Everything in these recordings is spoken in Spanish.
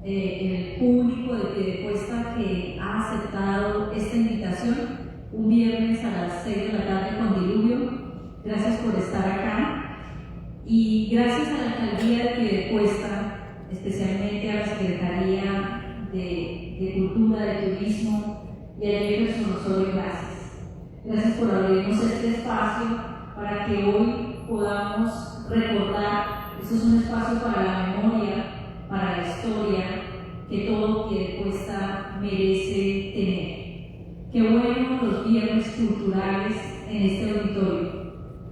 el público de Piedecuesta que ha aceptado esta invitación un viernes a las 6 de la tarde con diluvio. Gracias por estar acá y gracias a la Alcaldía de Piedecuesta, especialmente a la Secretaría de Cultura, de Turismo y a Jefferson Osorio, gracias. Gracias por abrirnos este espacio para que hoy podamos recordar. Esto es un espacio para la memoria, para la historia, que todo Piedecuesta merece tener. Qué bueno los viernes culturales en este auditorio,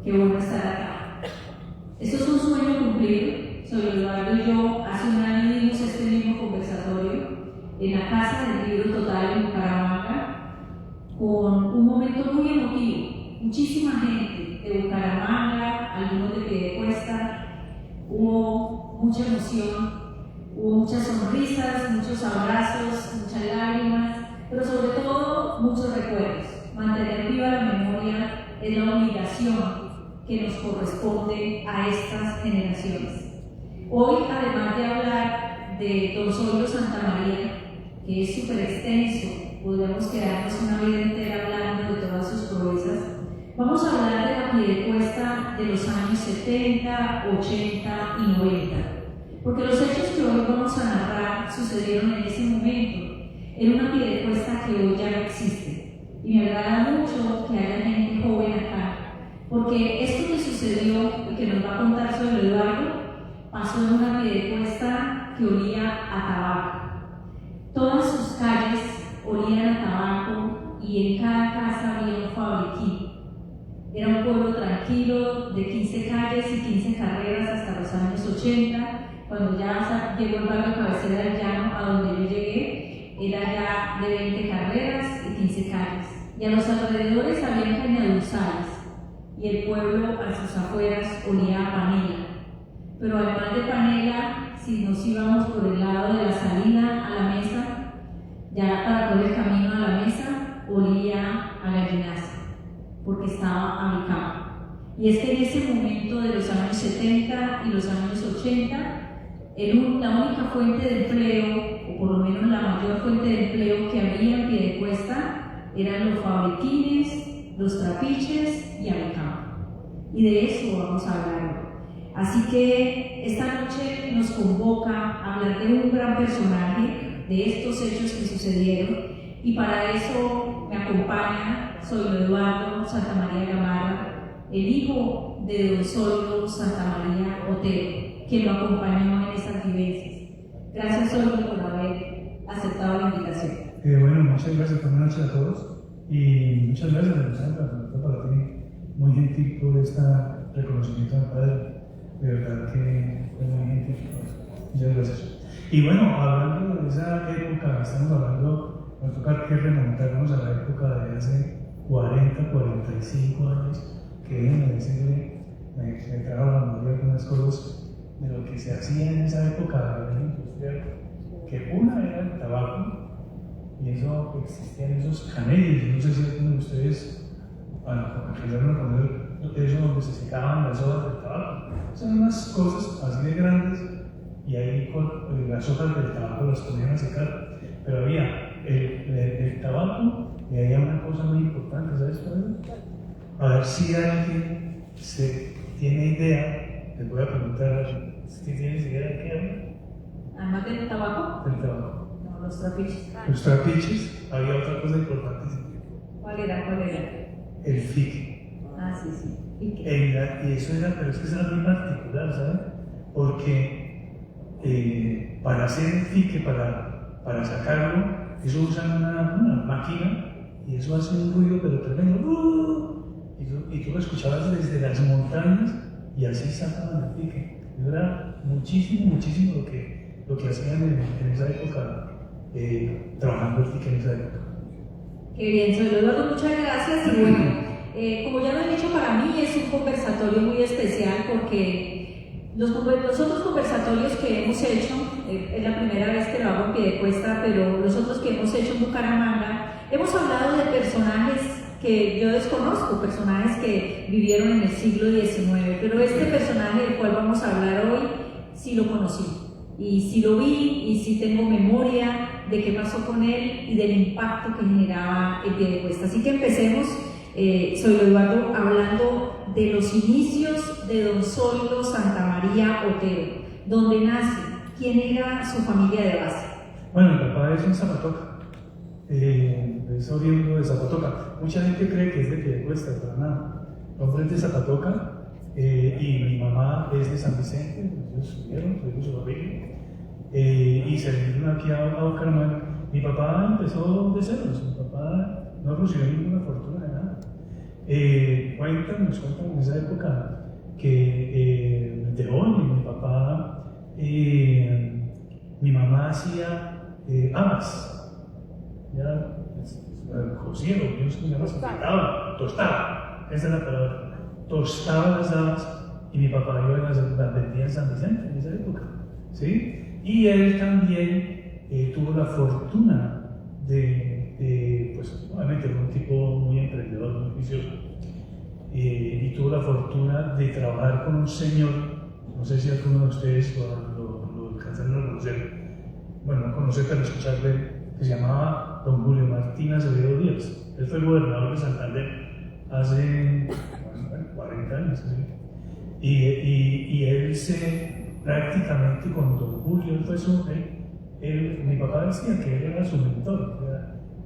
qué bueno estar acá. Esto es un sueño cumplido. Soy Eduardo y yo hace un año dimos este mismo conversatorio en la Casa del Libro Total en Bucaramanga, con un momento muy emotivo. Muchísima gente de Bucaramanga, algunos de Piedecuesta. Hubo mucha emoción, hubo muchas sonrisas, muchos abrazos, muchas lágrimas, pero sobre todo muchos recuerdos. Mantener viva la memoria es la obligación que nos corresponde a estas generaciones. Hoy, además de hablar de Don Zoilo Santamaría, que es súper extenso, podríamos quedarnos una vida entera hablando de todas sus proezas, vamos a hablar de la Piedecuesta de los años 70, 80 y 90, porque los hechos que hoy vamos a narrar sucedieron en ese momento, en una Piedecuesta que hoy ya no existe. Y me agrada mucho que haya gente joven acá, porque esto que sucedió y que nos va a contar sobre Eduardo pasó en una Piedecuesta que olía a tabaco. Todas sus calles olían a tabaco y en cada casa había un fabriquín. Era un pueblo tranquilo de 15 calles y 15 carreras hasta los años 80, cuando ya llegó el barrio Cabecera del Llano, a donde yo llegué, era ya de 20 carreras y 15 calles. Y a los alrededores había cañaduzales, y el pueblo a sus afueras olía a panela. Pero además de panela, si nos íbamos por el lado de la salida a la mesa, ya para coger el camino a la mesa, olía a gallinazo, porque estaba habitado. Y es que en ese momento de los años 70 y los años 80, la única fuente de empleo, o por lo menos la mayor fuente de empleo que había en Piedecuesta, eran los fabriquines, los trapiches y Alicampo. Y de eso vamos a hablar. Así que esta noche nos convoca a hablar de un gran personaje, de estos hechos que sucedieron, y para eso me acompaña Eduardo Santamaría Gamarra, el hijo de Don Zoilo Santamaría Otero, quien lo acompañó en esas vivencias. Gracias, Zoilo, por haber aceptado la invitación. Bueno, muchas gracias, buenas noches a todos y muchas gracias, Alexandra, para ti, muy gentil por este reconocimiento al padre, de verdad que fue muy gentil. Muchas gracias. Y bueno, hablando de esa época, estamos hablando, nos toca que remontarnos a la época de hace 40, 45 años, que déjenme decirle, me trajo a la memoria algunas cosas de lo que se hacía en esa época de la industrial, que una era el tabaco, y eso existían esos canelles, no sé si alguno de ustedes alcanzaron a conocer eso donde se secaban las hojas del tabaco. Son unas cosas así de grandes y ahí con las hojas del tabaco las ponían a secar, pero había el tabaco y había una cosa muy importante, ¿sabes cuál es? A ver si alguien tiene idea, les voy a preguntar si tienes idea de qué había. Además del tabaco. Del tabaco. Los trapiches. Los trapiches, había otra cosa importante. ¿Cuál era? El fique. Ah, sí. Y eso era, pero es que era muy particular, ¿sabes? Porque para hacer el fique, para sacarlo, eso usan una máquina y eso hace un ruido, pero tremendo. Y tú lo escuchabas desde las montañas y así sacaban el fique. Eso era muchísimo lo que hacían en esa época. Trabajando el fique en esa época. Qué bien, soy Eduardo, muchas gracias. Y bueno, como ya lo he dicho, para mí es un conversatorio muy especial porque los otros conversatorios que hemos hecho, es la primera vez que lo hago en Piedecuesta, pero los otros que hemos hecho en Bucaramanga, hemos hablado de personajes que yo desconozco, personajes que vivieron en el siglo XIX, pero este personaje del cual vamos a hablar hoy sí lo conocí. y sí lo vi y sí tengo memoria de qué pasó con él y del impacto que generaba el pie de cuesta. Así que empecemos, soy Eduardo, hablando de los inicios de don Zoilo Santamaría Otero, donde nace, quién era su familia de base. Bueno, mi papá es un Zapatoca, es oriundo de Zapatoca. Mucha gente cree que es de Piedecuesta, pero nada. Mi hombre es de Zapatoca y mi mamá es de San Vicente. Ellos subieron, tuvimos su familia y se vinieron aquí a Bucaramanga. Mi papá empezó de ceros, mi papá no recibió ninguna fortuna de nada. Nos cuentan en esa época que de joven mi papá, mi mamá hacía habas, ya cocieron, yo no sé cómo se llama, tostaba, esa es la palabra, tostaba las habas y mi papá iba a las vendía en San Vicente en esa época, ¿sí? Y él también tuvo la fortuna pues obviamente fue un tipo muy emprendedor, muy juicioso, y tuvo la fortuna de trabajar con un señor, no sé si alguno de ustedes lo alcanzaron a conocer, bueno, no conocer, pero escucharle, que se llamaba don Julio Martín Acevedo Díaz. Él fue el gobernador de Santander hace 40 años, ¿sí? Y él prácticamente con don Julio, mi papá decía que él era su mentor,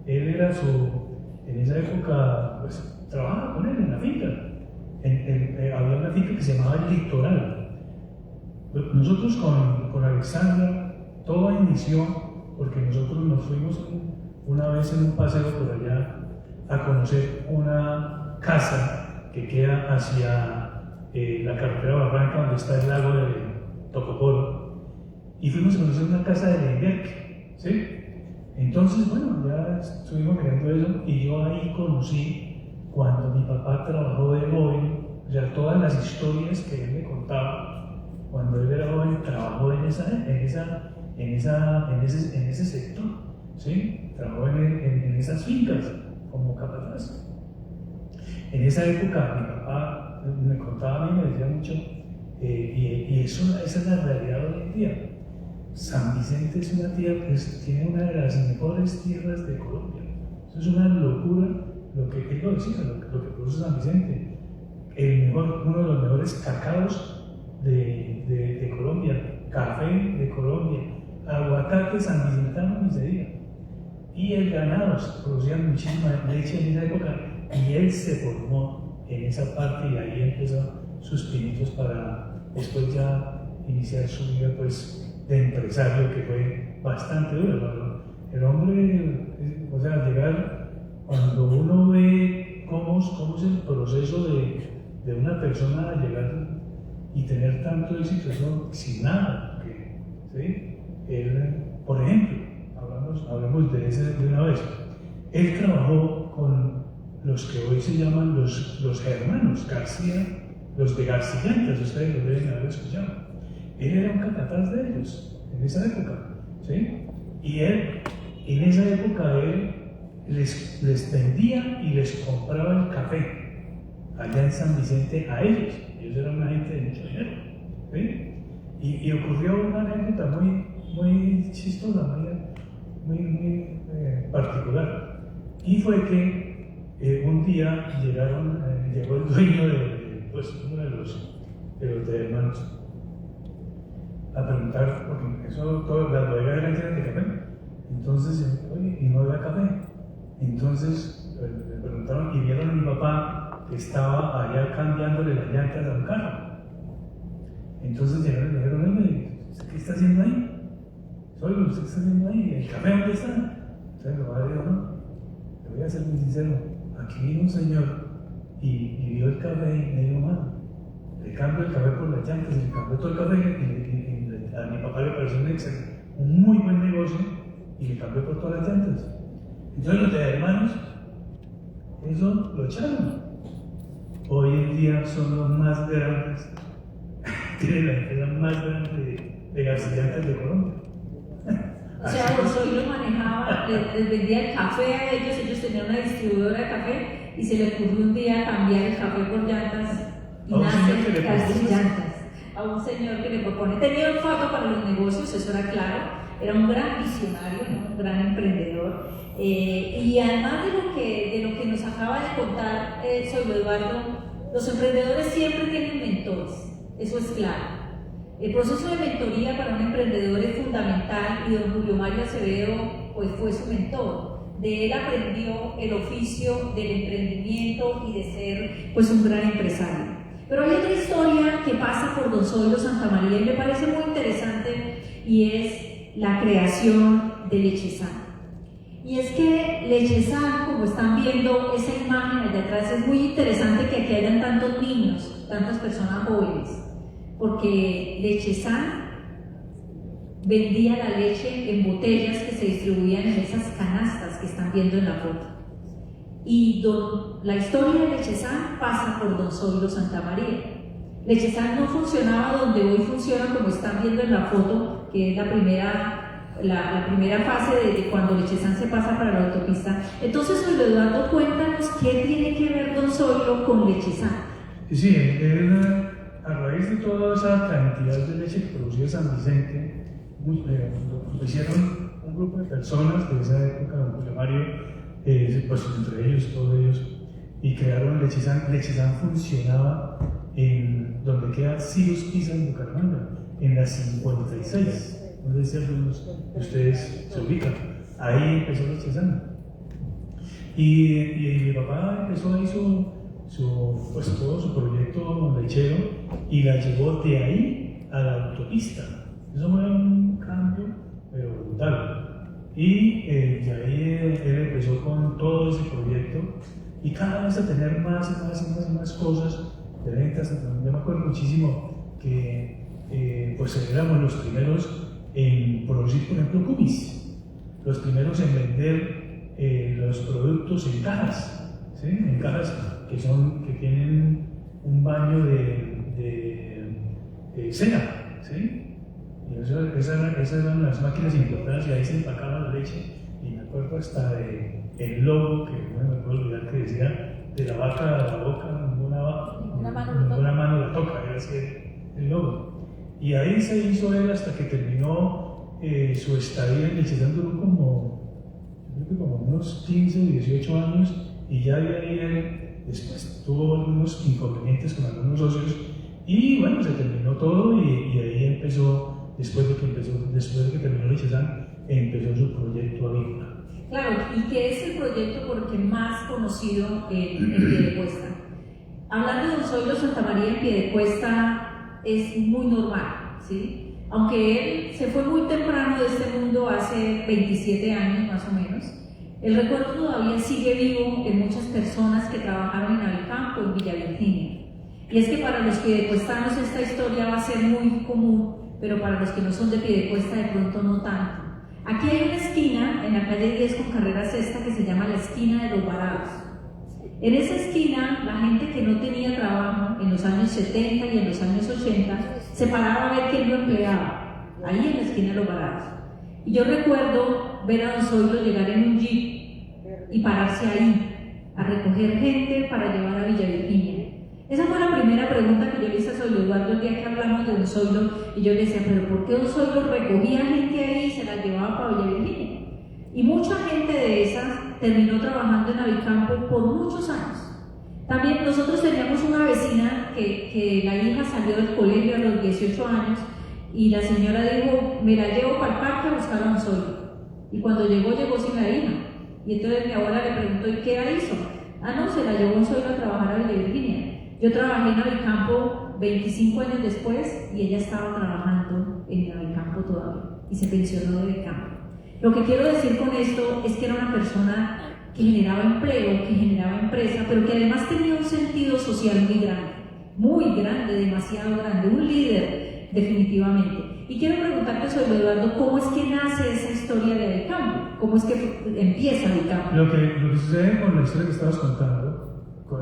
él era en esa época, pues trabajaba con él en la finca. Había una finca que se llamaba El Litoral. Nosotros con Alexandra, todo inició porque nosotros nos fuimos una vez en un paseo por allá a conocer una casa que queda hacia la carretera Barranca, donde está el lago de Tocopolo, y fuimos a conocer una casa de Lenguerque, ¿sí? Entonces, bueno, ya estuvimos mirando eso y yo ahí conocí, cuando mi papá trabajó de joven, o sea, todas las historias que él me contaba, cuando él era joven trabajó en ese sector, ¿sí? Trabajó en esas fincas como capataz. En esa época mi papá me contaba a mí, me decía mucho, y esa es la realidad hoy en día. San Vicente es una tierra, tiene una de las mejores tierras de Colombia. Eso es una locura lo que él lo decía, lo que produce San Vicente. Uno de los mejores cacaos de Colombia, café de Colombia, aguacate sanvicentano ni se diga. Y el ganado, producían muchísima leche en esa época y él se formó en esa parte y ahí empezó sus pinitos para después ya iniciar su vida pues de empresario, que fue bastante duro. El hombre, o sea, llegar, cuando uno ve cómo es el proceso de una persona a llegar y tener tanto éxito, eso sin nada, ¿sí? Él, por ejemplo, hablamos de una vez, él trabajó con los que hoy se llaman los hermanos García, los de Garcillantas, ustedes lo deben haber escuchado. Él era un capataz de ellos en esa época, ¿sí? Y él, en esa época, él les vendía y les compraba el café allá en San Vicente a ellos. Ellos eran una gente de mucho dinero, ¿sí? Y ocurrió una anécdota muy chistosa, muy particular. Y fue que un día llegó el dueño de uno de los hermanos a preguntar, porque todas las bodegas eran llenas de café. Entonces, oye, y no había café. Entonces le preguntaron y vieron a mi papá que estaba allá cambiándole las llantas a un carro. Entonces llegaron y le dijeron, oye, ¿usted qué está haciendo ahí? Zoilo, ¿usted qué está haciendo ahí? ¿El café dónde está? Entonces mi papá dijo, no, te voy a ser muy sincero, aquí vino un señor y vio el café y me dijo, mano, le cambio el café por las llantas y le cambió todo el café y a mi papá le pareció un muy buen negocio y le cambió por todas las llantas. Entonces los de hermanos, eso lo echaron. Hoy en día son los más grandes, tienen la empresa más grande de Garcillantas de Colombia. O sea, Zoilo manejaba, les vendía el café a ellos tenían una distribuidora de café y se le ocurrió un día cambiar el café por llantas y nace Garcillantas. a un señor que le propone. Tenía olfato para los negocios, eso era claro, era un gran visionario, ¿no? Un gran emprendedor. Y además de lo que nos acaba de contar sobre Eduardo, los emprendedores siempre tienen mentores, eso es claro. El proceso de mentoría para un emprendedor es fundamental y don Julio Mario Acevedo pues, fue su mentor. De él aprendió el oficio del emprendimiento y de ser pues, un gran empresario. Pero hay otra historia que pasa por don Zoilo Santamaría y me parece muy interesante y es la creación de Lechezán. Y es que Lechezán, como están viendo esa imagen allá atrás, es muy interesante que aquí hayan tantos niños, tantas personas jóvenes, porque Lechezán vendía la leche en botellas que se distribuían en esas canastas que están viendo en la foto. Y la historia de Lechezán pasa por don Zoilo Santamaría. Lechezán no funcionaba donde hoy funciona, como están viendo en la foto, que es la primera fase de cuando Lechezán se pasa para la autopista. Entonces, Zoilo Eduardo, cuéntanos qué tiene que ver don Zoilo con Lechezán. Sí, a raíz de toda esa cantidad de leche que producía San Vicente, lo hicieron un grupo de personas de esa época, don Julio Mario, pues entre ellos, todos ellos, y crearon Lechezán. Lechezán funcionaba en donde queda Silos Pizza en Bucaramanga, en la 56. No sé si algunos de ustedes se ubican. Ahí empezó Lechezán. Y mi papá empezó ahí pues, todo su proyecto lechero y la llevó de ahí a la autopista. Eso fue un cambio, pero brutal. Y de ahí él empezó con todo ese proyecto y cada vez a tener más y más cosas de ventas. Yo me acuerdo muchísimo que pues éramos los primeros en producir, por ejemplo, cookies, los primeros en vender los productos en cajas, ¿sí? En cajas que tienen un baño de cera, ¿sí? Y esas eran las máquinas importadas y ahí se empacaba la leche. Y me acuerdo hasta del logo, que no me puedo olvidar, que decía: de la vaca a la boca, ninguna mano la toca, era así el logo. Y ahí se hizo él hasta que terminó su estadía en Lechezán. Duró como unos 15 o 18 años, y ya de ahí él después tuvo algunos inconvenientes con algunos socios, y bueno, se terminó todo, y ahí empezó, después de que terminó Lechezán, empezó su proyecto avícola. Claro, y que es el proyecto porque más conocido en Piedecuesta. Hablando de don Zoilo Santamaría en Piedecuesta es muy normal, ¿sí? Aunque él se fue muy temprano de este mundo, hace 27 años más o menos, el recuerdo todavía sigue vivo en muchas personas que trabajaron en Avicampo, en Villa Virginia. Y es que para los piedecuestanos esta historia va a ser muy común, pero para los que no son de Piedecuesta de pronto no tanto. Aquí hay una esquina en la calle 10 con carrera sexta que se llama la esquina de los Varados. En esa esquina, la gente que no tenía trabajo en los años 70 y en los años 80 se paraba a ver quién lo empleaba, ahí en la esquina de los Varados. Y yo recuerdo ver a don Zoilo llegar en un jeep y pararse ahí a recoger gente para llevar a Villa Virginia. Esa fue la primera pregunta que yo le hice a Zoilo Eduardo el día que hablamos de don Zoilo, y yo le decía: ¿pero por qué don Zoilo recogía gente ahí y se la llevaba para Villa Virginia? Y mucha gente de esas terminó trabajando en Avicampo por muchos años. También nosotros teníamos una vecina que la hija salió del colegio a los 18 años y la señora dijo: me la llevo para el parque a buscar a don Zoilo. Y cuando llegó sin la hija. Y entonces mi abuela le preguntó: ¿y qué la hizo? No, se la llevó don Zoilo a trabajar a Villa Virginia. Yo trabajé en Avicampo 25 años después y ella estaba trabajando en Avicampo todavía y se pensionó de Avicampo. Lo que quiero decir con esto es que era una persona que generaba empleo, que generaba empresa, pero que además tenía un sentido social muy grande, demasiado grande, un líder definitivamente. Y quiero preguntarte, Zoilo Eduardo, ¿cómo es que nace esa historia de Avicampo? ¿Cómo es que empieza Avicampo? Lo que sucede con la historia que estabas contando,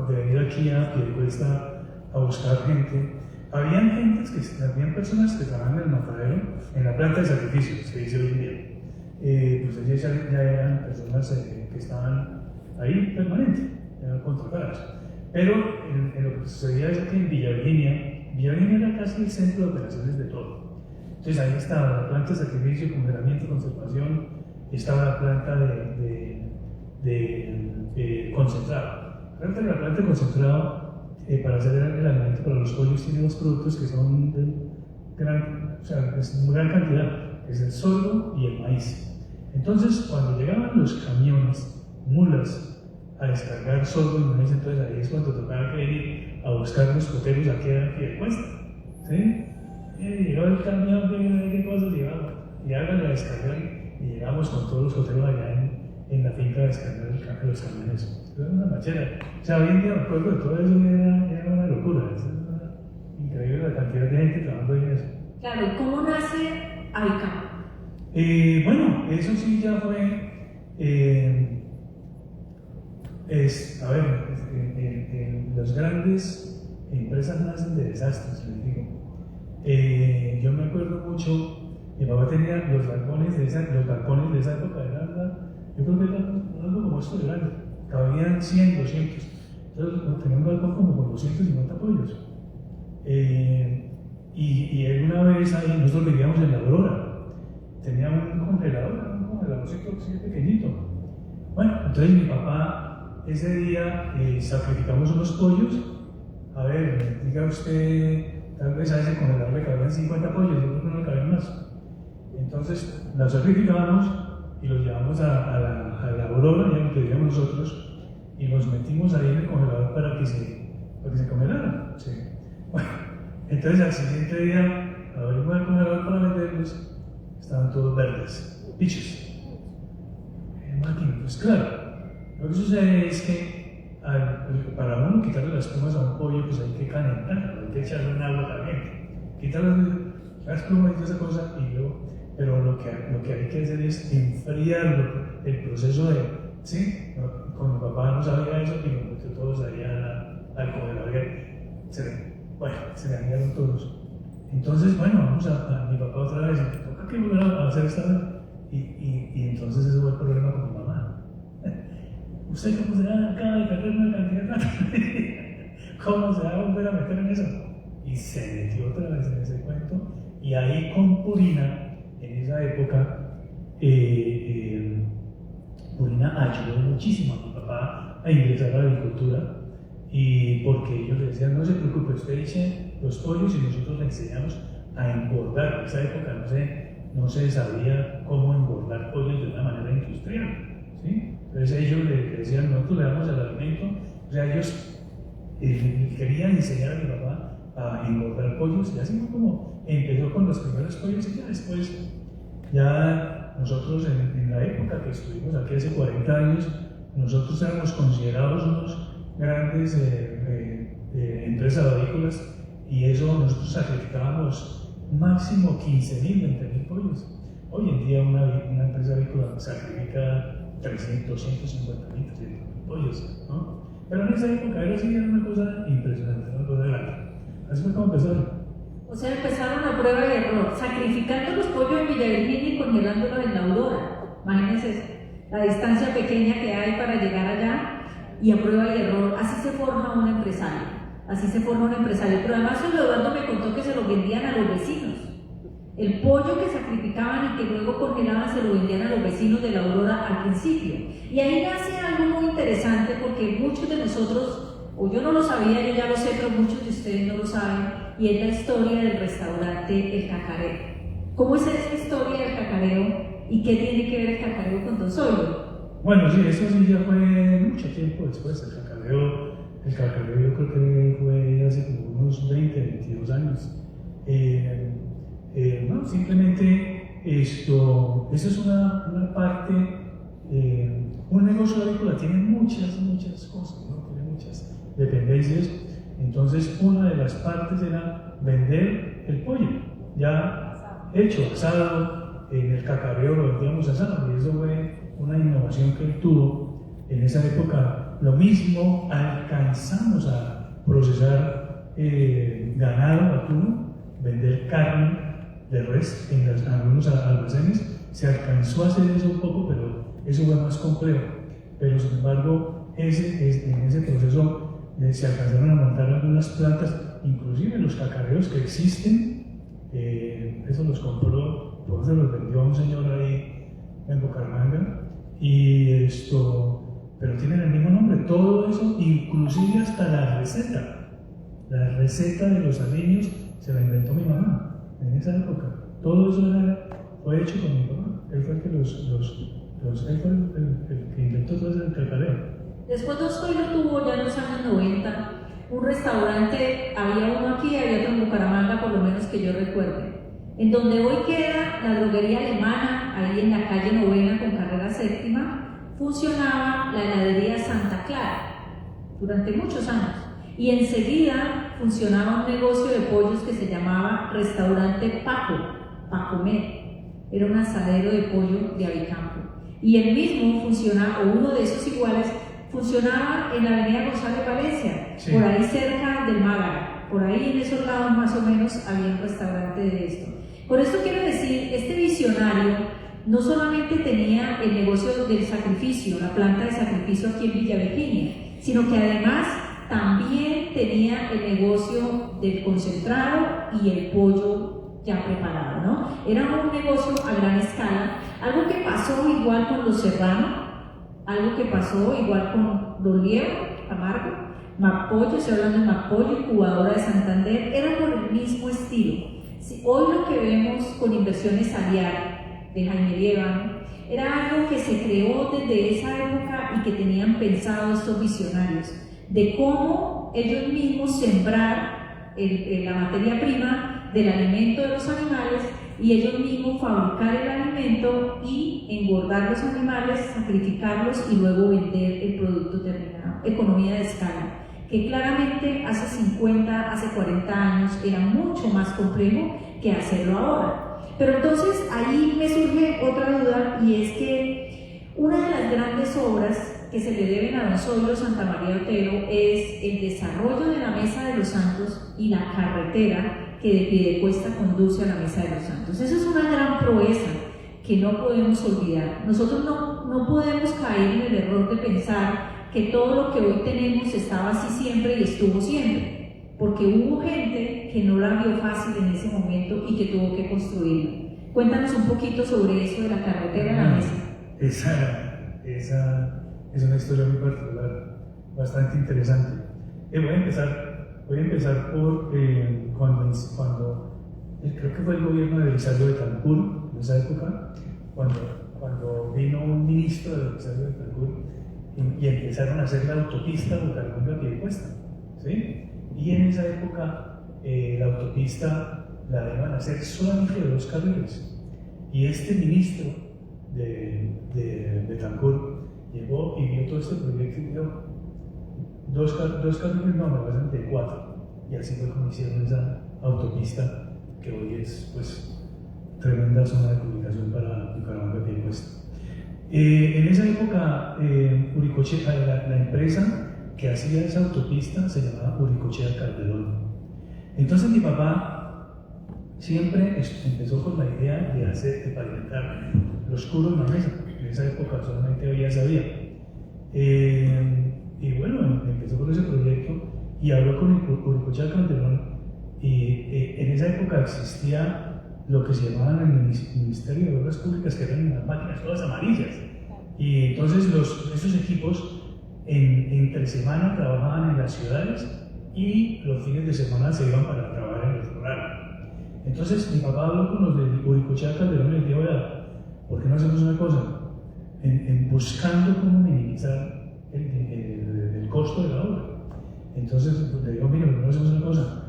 de venir aquí a Piedecuesta a buscar gente, habían personas que trabajaban en el matadero, en la planta de sacrificios, se dice hoy en día. Pues ellas ya eran personas que estaban ahí permanentes, eran contratadas. Pero lo que sucedía es que en Villa Virginia Biolín era casi el centro de operaciones de todo. Entonces ahí estaba la planta de sacrificio, congelamiento, conservación, estaba la planta de concentrado. La planta de concentrado para hacer el alimento para los pollos tiene dos productos que son de gran cantidad, es el sorgo y el maíz. Entonces cuando llegaban los camiones, mulas, a descargar sorgo y maíz, entonces ahí es cuando tocaba que ir a buscar los coteros a qué cuesta, ¿sí? Llegó el camión de qué cosas llevaba y háganle a descargar y llegamos con todos los coteros allá en la finca a descargar los camiones. Era una machera. O sea, hoy en día me acuerdo de todo eso, era una locura. Era increíble la cantidad de gente trabajando en eso. Claro, ¿cómo nace Avicam? Bueno, eso sí ya fue. Las grandes empresas nacen de desastres, les digo. Yo me acuerdo mucho, mi papá tenía los balcones de esa época, yo creo que era algo como esto de grande, cabían 100, 200. Entonces tenía un balcón como con 250 pollos. Y una vez ahí, nosotros vivíamos en La Aurora, tenía un congeladorcito así pequeñito. Bueno, entonces mi papá, ese día sacrificamos unos pollos. A ver, diga usted, tal vez a ese congelador le cabían 50 pollos, yo creo que no le cabían más. Entonces los sacrificamos y los llevamos a la Aurora, ya lo que diríamos nosotros, y los metimos ahí en el congelador para que se congelaran. Sí. Bueno, entonces al siguiente día abrimos el congelador para venderlos, estaban todos verdes, pichos. Máquina, pues claro, lo que sucede es que para uno quitarle las plumas a un pollo, pues hay que calentarlo, hay que echarle un agua caliente, quitarle las plumas y toda esa cosa, pero lo que hay que hacer es enfriar el proceso de, ¿sí? Con mi papá no sabía eso y nos metió todos allá al congelador. Se le dañaron todos. Entonces, bueno, vamos a mi papá otra vez, toca que volver a hacer esta vez. Y entonces eso fue el problema con mi mamá. ¿Usted cómo se va acaba de perder una cantidad de plata? ¿Cómo se va a volver a meter en eso? Y se metió otra vez en ese cuento. Y ahí con Purina, en esa época, Purina ayudó muchísimo a mi papá a ingresar a la agricultura. Y porque ellos le decían, no se preocupe, usted eche los pollos y nosotros le enseñamos a engordar. En esa época no se sabía cómo engordar pollos de una manera industrial, ¿sí? Entonces ellos le decían, nosotros le damos el alimento, o sea, ellos querían enseñar a mi papá a engordar pollos, y así fue como empezó con los primeros pollos, y ya después, ya nosotros en la época que estuvimos aquí hace 40 años, nosotros éramos considerados unos grandes empresas avícolas, y eso nosotros sacrificábamos máximo 15.000, 20.000 pollos. Hoy en día una empresa avícola sacrifica 300, 250.000, 300.000 pollos, ¿no? Pero en esa época era una cosa impresionante, una cosa grande. Así fue como empezaron. O sea, empezaron a prueba y error, sacrificando los pollos en Villa Virginia y congelándolos en La Aurora. Imagínense la distancia pequeña que hay para llegar allá, y a prueba y error. Así se forma un empresario. Así se forma un empresario. Pero además Eduardo me contó que se lo vendían a los vecinos. El pollo que sacrificaban y que luego congelaban se lo vendían a los vecinos de La Aurora al principio. Y ahí nace algo muy interesante, porque muchos de nosotros, o yo no lo sabía, yo ya lo sé, pero muchos de ustedes no lo saben, y es la historia del restaurante El Cacareo. ¿Cómo es esa historia del cacareo y qué tiene que ver el cacareo con Don Zoilo? Bueno, sí, eso sí ya fue mucho tiempo después. El cacareo yo creo que fue hace como unos 20, 22 años. No, simplemente eso es una parte, un negocio agrícola tiene muchas cosas, ¿no? Tiene muchas dependencias. Entonces una de las partes era vender el pollo, ya hecho, asado. En el cacareo lo vendíamos asado, y eso fue una innovación que él tuvo en esa época. Lo mismo, alcanzamos a procesar ganado vacuno, vender carne de res en algunos almacenes. Se alcanzó a hacer eso un poco, pero eso fue más complejo. Pero sin embargo, en ese proceso se alcanzaron a montar algunas plantas. inclusive los cacareos que existen, eso los compró, pues se los vendió a un señor ahí en Bucaramanga, pero tienen el mismo nombre, todo eso, inclusive hasta la receta de los aliños se la inventó mi mamá en esa época. Todo eso fue hecho con mi papá. Él fue el que él fue el que inventó todo ese cacareo. Después Oscoy lo tuvo ya en los años 90, un restaurante, había uno aquí, había otro en Bucaramanga, por lo menos que yo recuerde, en donde hoy queda la droguería alemana, ahí en la calle Novena con carrera séptima, funcionaba la heladería Santa Clara durante muchos años, y enseguida funcionaba un negocio de pollos que se llamaba Restaurante Pacomet, era un asadero de pollo de Avicampo, y el mismo funcionaba, o uno de esos iguales, funcionaba en la avenida González Valencia, sí, por ahí cerca del Málaga, por ahí en esos lados más o menos había un restaurante de esto. Por esto quiero decir, este visionario no solamente tenía el negocio del sacrificio, la planta de sacrificio aquí en Villa Virginia, sino que además también tenía el negocio del concentrado y el pollo ya preparado, ¿no? Era un negocio a gran escala, algo que pasó igual con los Serrano, algo que pasó igual con Don Liero, Camargo, Macpollo, estoy hablando de Macpollo, Incubadora de Santander, era por el mismo estilo. Hoy lo que vemos con Inversiones Aliar de Jaime Liévano era algo que se creó desde esa época y que tenían pensado estos visionarios, de cómo ellos mismos sembrar la materia prima del alimento de los animales y ellos mismos fabricar el alimento y engordar los animales, sacrificarlos y luego vender el producto terminado. Economía de escala, que claramente hace 50, hace 40 años era mucho más complejo que hacerlo ahora. Pero entonces ahí me surge otra duda, y es que una de las grandes obras que se le deben a don Zoilo Santamaría Otero es el desarrollo de la Mesa de los Santos y la carretera que de Piedecuesta conduce a la Mesa de los Santos. Eso es una gran proeza que no podemos olvidar. Nosotros no podemos caer en el error de pensar que todo lo que hoy tenemos estaba así siempre y estuvo siempre, porque hubo gente que no la vio fácil en ese momento y que tuvo que construirla. Cuéntanos un poquito sobre eso de la carretera a la Mesa. Esa es una historia muy particular, bastante interesante. Voy a empezar por cuando creo que fue el gobierno de Belisario Betancur, en esa época, cuando vino un ministro de Belisario Betancur y empezaron a hacer la autopista Bucaramanga-Piedecuesta, ¿sí? Y en esa época la autopista la iban a hacer solamente de 2 carriles, y este ministro de Betancur llegó y vio todo este proyecto y vio 2 carriles, no, me parecen de 4, y así fue como hicieron esa autopista que hoy es pues tremenda zona de comunicación para Bucaramanga-Piedecuesta. En esa época la empresa que hacía esa autopista se llamaba Uricochea Calderón. Entonces mi papá siempre empezó con la idea de pavimentar los curos en la mesa. En esa época solamente había esa vía. Y bueno, empezó con ese proyecto y habló con Uricochea Calderón, y en esa época existía lo que se llamaban el Ministerio de Obras Públicas, que eran unas máquinas todas amarillas, y entonces esos equipos entre semana trabajaban en las ciudades y los fines de semana se iban para trabajar en los rurales. Entonces mi papá habló con los de Uricochea Calderón y les dijo: ¿por qué no hacemos una cosa? Buscando cómo minimizar el costo de la obra. Entonces le digo: mira, ¿por qué no hacemos una cosa?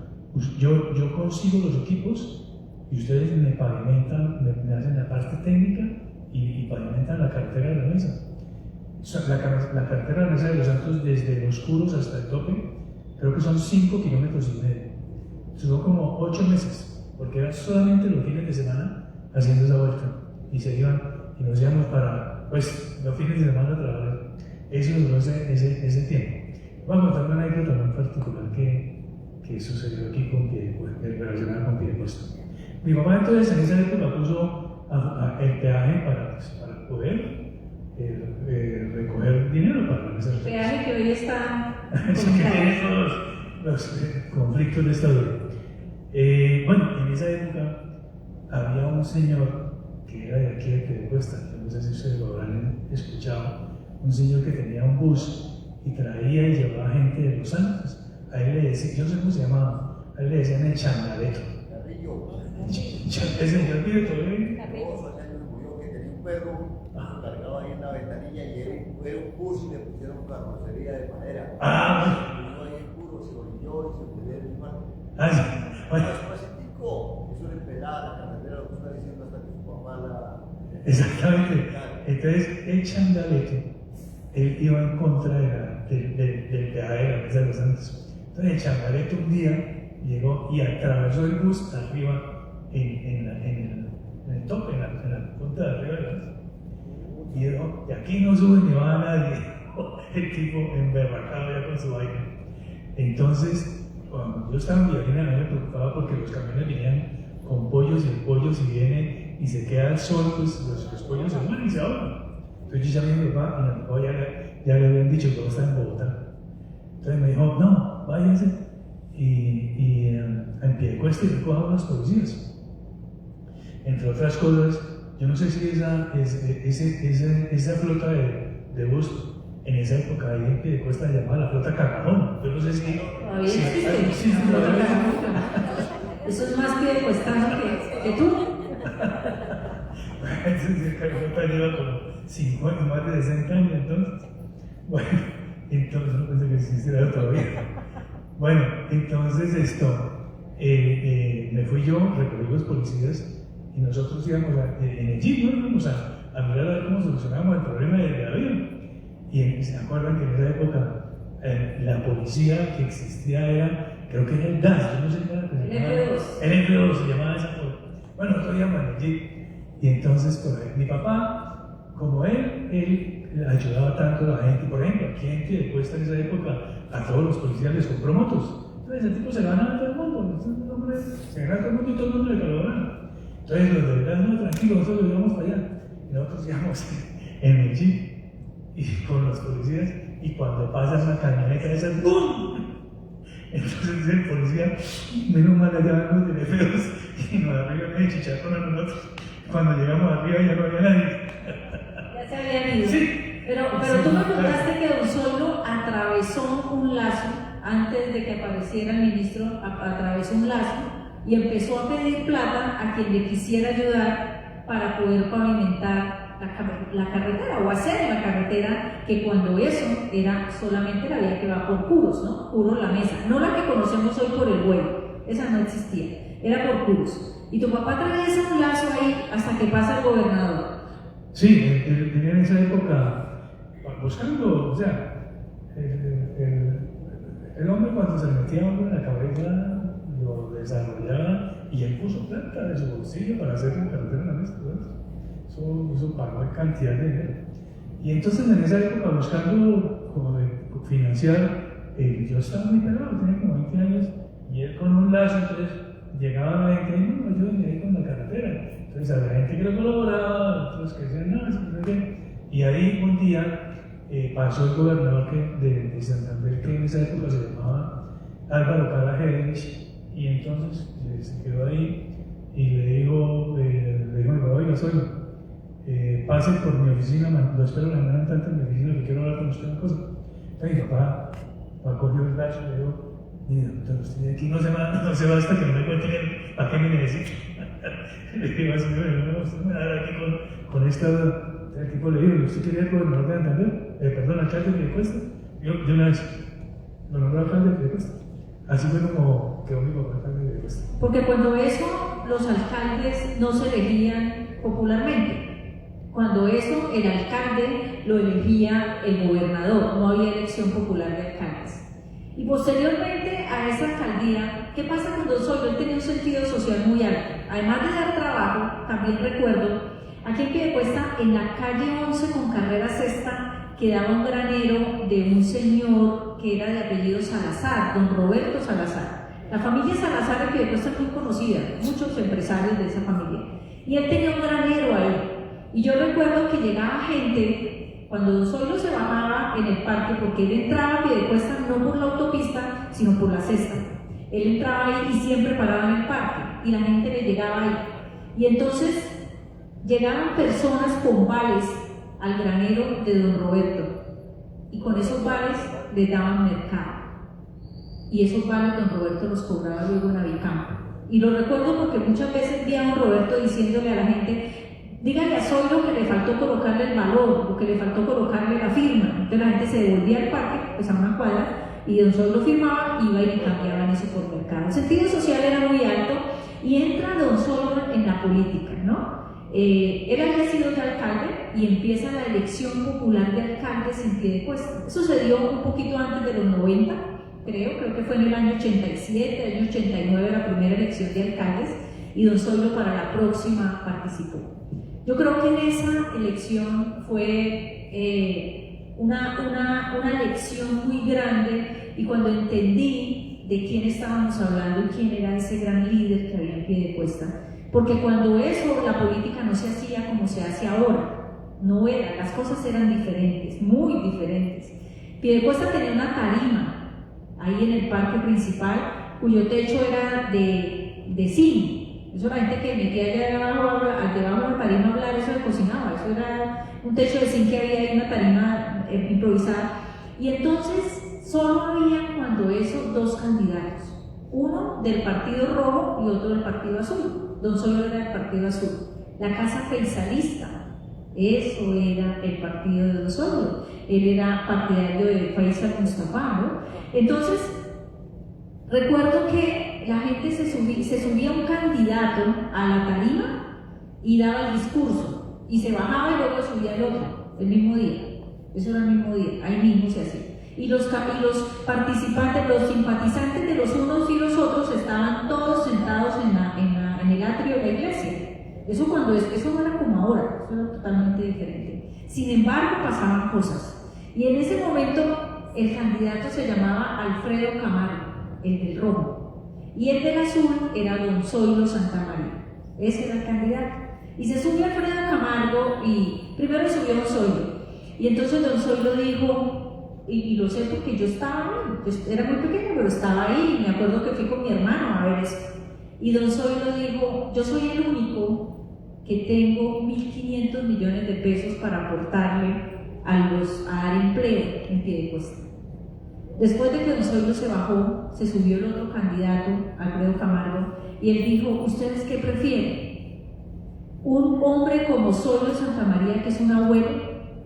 Yo consigo los equipos y ustedes me pavimentan, me hacen la parte técnica y pavimentan la carretera de la mesa. La carretera de la Mesa de los Santos, desde Los Curos hasta el tope, creo que son 5,5 kilómetros. Son como 8 meses, porque eran solamente los fines de semana haciendo esa vuelta, y se iban y nos íbamos para, pues, los fines de semana a trabajar. Eso duró ese tiempo. Voy a contar una anécdota muy particular que sucedió aquí relacionada con Piedecuesta. Mi papá entonces en esa época puso el peaje para poder recoger dinero para la mesa. El peaje que hoy está eso que tiene los conflictos de esta vida. Bueno, en esa época había un señor que era de aquí de Piedecuesta, no sé si ustedes lo habrán escuchado, un señor que tenía un bus y traía y llevaba gente de Los Santos. A él le decían, yo no sé cómo se llamaba, a él le decían el Changaleto. Ese señor vive todavía. Murió que tenía un perro, cargaba ahí en la ventanilla y era un bus y le pusieron carrocería de madera. Ah, Ahí el puro se orilló y se murió en el mar. sí. Bueno. Eso le pelaba la carretera, lo que está diciendo hasta que su papá la. Exactamente. Entonces, el Changaleto, él iba en contra del peaje de la Mesa de los Santos. Entonces, el Changaleto un día llegó y atravesó el bus arriba en el tope, en la punta de arriba del bus. Y dijo, de aquí no sube ni baja nadie. El tipo emberracado ya con su vaina. Entonces, cuando yo estaba en Villagrina no me preocupaba porque los camiones venían con pollos y el pollo si viene y se queda al sol, pues los pollos se mueren y se ahogan. Entonces yo llamé a mi papá y mi papá ya le habían dicho que está en Bogotá. Entonces me dijo, no, váyanse y en Piedecuesta y recoja a los policías. Entre otras cosas, yo no sé si esa flota de bus en esa época ahí en Piedecuesta se llamaba la flota Carcajón. Yo no sé si Todavía existe. Eso es más piedecuestano que tú. Esa flota lleva como 50, más de 60 años, entonces. Bueno, entonces no pensé que existiera todavía. Bueno, entonces me fui yo, recogí los policías y nosotros íbamos en el jeep, ¿no? Íbamos a mirar a ver cómo solucionábamos el problema del avión. Y se acuerdan que en esa época la policía que existía era, creo que era el DAS, yo no sé qué era. El F2 se llamaba esa cosa. Bueno, nosotros íbamos en el jeep. Y entonces, pues, mi papá, como él ayudaba tanto a la gente. Por ejemplo, aquí en Piedecuesta en esa época a todos los policías les compró motos. Entonces el tipo se ganaba a todo el mundo, se ganaba a todo el mundo y todo el mundo le colaboraba. Entonces los de verdad, no, tranquilo, nosotros lo íbamos para allá. Y nosotros íbamos en el jeep y con los policías, y cuando pasa una camioneta esa, ¡bum! Entonces el policía, menos mal allá vamos de F2 y nos arriba de chicharrón a nosotros. Cuando llegamos arriba ya no había nadie. Ya se habían ido. Sí. Pero tú me contaste que Don Zoilo atravesó un lazo, antes de que apareciera el ministro, atravesó un lazo y empezó a pedir plata a quien le quisiera ayudar para poder pavimentar la carretera o hacer la carretera, que cuando eso era solamente la vía que va por Puros, ¿no? Puros La Mesa, no la que conocemos hoy por el vuelo, esa no existía, era por Puros. Y tu papá atraviesa un lazo ahí hasta que pasa el gobernador. Sí, tenía en esa época buscando, o sea, el hombre cuando se le metía algo en la cabeza lo desarrollaba y él puso plata de su bolsillo para hacer la carretera en La Mesa, ¿verdad? Eso pagó cantidad de dinero. Y entonces en esa época buscando como de financiar, yo estaba muy pelado, tenía como 20 años, y él con un lazo, entonces llegaba la gente, no, ayúdenme ahí con la carretera. Entonces había gente que le colaboraba, otros que decían, no, es que y ahí un día pasó el gobernador de Santander, que en esa época se llamaba Álvaro Cala Hedrich, y entonces se quedó ahí y le dijo, oiga, Zoilo, pase por mi oficina, lo espero la mañana tanto en mi oficina que quiero hablar con usted una cosa. Entonces mi papá cogió el brazo y le dijo, mira, doctor, usted aquí no se va hasta que no me cuente a qué me necesita. Le digo así, no, usted me va a dar aquí con esta. El tipo le dijo, ¿usted quería el gobernador de Santander? Perdón, alcalde de Piedecuesta. Yo de una vez lo nombró alcalde de Piedecuesta. Así fue como quedó mi papá alcalde de Piedecuesta. Porque cuando eso, los alcaldes no se elegían popularmente. Cuando eso, el alcalde lo elegía el gobernador, no había elección popular de alcaldes. Y posteriormente a esa alcaldía, ¿qué pasa con Don Zoilo? Él tenía un sentido social muy alto. Además de dar trabajo, también recuerdo, aquí en Piedecuesta, en la calle 11 con carrera sexta, quedaba un granero de un señor que era de apellido Salazar, don Roberto Salazar. La familia Salazar en Piedecuesta es muy conocida, muchos empresarios de esa familia. Y él tenía un granero ahí. Y yo recuerdo que llegaba gente cuando don Zoilo se bajaba en el parque, porque él entraba a Piedecuesta no por la autopista, sino por la cesta. Él entraba ahí y siempre paraba en el parque, y la gente le llegaba ahí. Y entonces llegaban personas con vales al granero de don Roberto, y con esos vales les daban mercado. Y esos vales don Roberto los cobraba luego en Avicampo. Y lo recuerdo porque muchas veces vi a don Roberto diciéndole a la gente: dígale a Zoilo que le faltó colocarle el valor, o que le faltó colocarle la firma. Entonces la gente se devolvía al parque, pues a una cuadra, y don Zoilo firmaba, iba y le cambiaban eso por mercado. El sentido social era muy alto, y entra don Zoilo en la política, ¿no? Él había sido ya alcalde y empieza la elección popular de alcaldes en Piedecuesta. Eso se dio un poquito antes de los 90, creo que fue en el año 87, el año 89 la primera elección de alcaldes, y don Zoilo para la próxima participó. Yo creo que en esa elección fue una elección muy grande, y cuando entendí de quién estábamos hablando y quién era ese gran líder que había en Piedecuesta, porque cuando eso, la política no se hacía como se hace ahora, no era, las cosas eran diferentes, muy diferentes. Piedecuesta tenía una tarima ahí en el parque principal, cuyo techo era de zinc. Eso la gente que metía allá debajo de la tarima a hablar, eso de cocinaba, eso era un techo de zinc que había ahí, una tarima improvisada. Y entonces solo había cuando eso dos candidatos, uno del Partido Rojo y otro del Partido Azul. Don Zoilo era del Partido Azul. La Casa Faisalista, eso era el partido de don Zoilo. Él era partidario de Faisal Mustafa, ¿no? Entonces, recuerdo que la gente se subía un candidato a la tarima y daba el discurso, y se bajaba y luego subía el otro, el mismo día. Eso era el mismo día, ahí mismo se hacía. Y los participantes, los simpatizantes de los unos y los otros estaban todos sentados en el atrio de la iglesia. Eso no era como ahora, eso era totalmente diferente. Sin embargo, pasaban cosas. Y en ese momento el candidato se llamaba Alfredo Camargo, el del rojo. Y el del azul era don Zoilo Santamaría. Ese era el candidato. Y se subió Alfredo Camargo, y primero subió don Zoilo. Y entonces don Zoilo dijo, y lo sé porque yo estaba ahí, yo era muy pequeña, pero estaba ahí, y me acuerdo que fui con mi hermano a ver eso. Y don Zoilo dijo: yo soy el único que tengo 1.500 millones de pesos para aportarle a dar empleo en Piedecuesta. Después de que don Zoilo se bajó, se subió el otro candidato, Alfredo Camargo, y él dijo: ¿ustedes qué prefieren? ¿Un hombre como Zoilo Santamaría, que es un abuelo,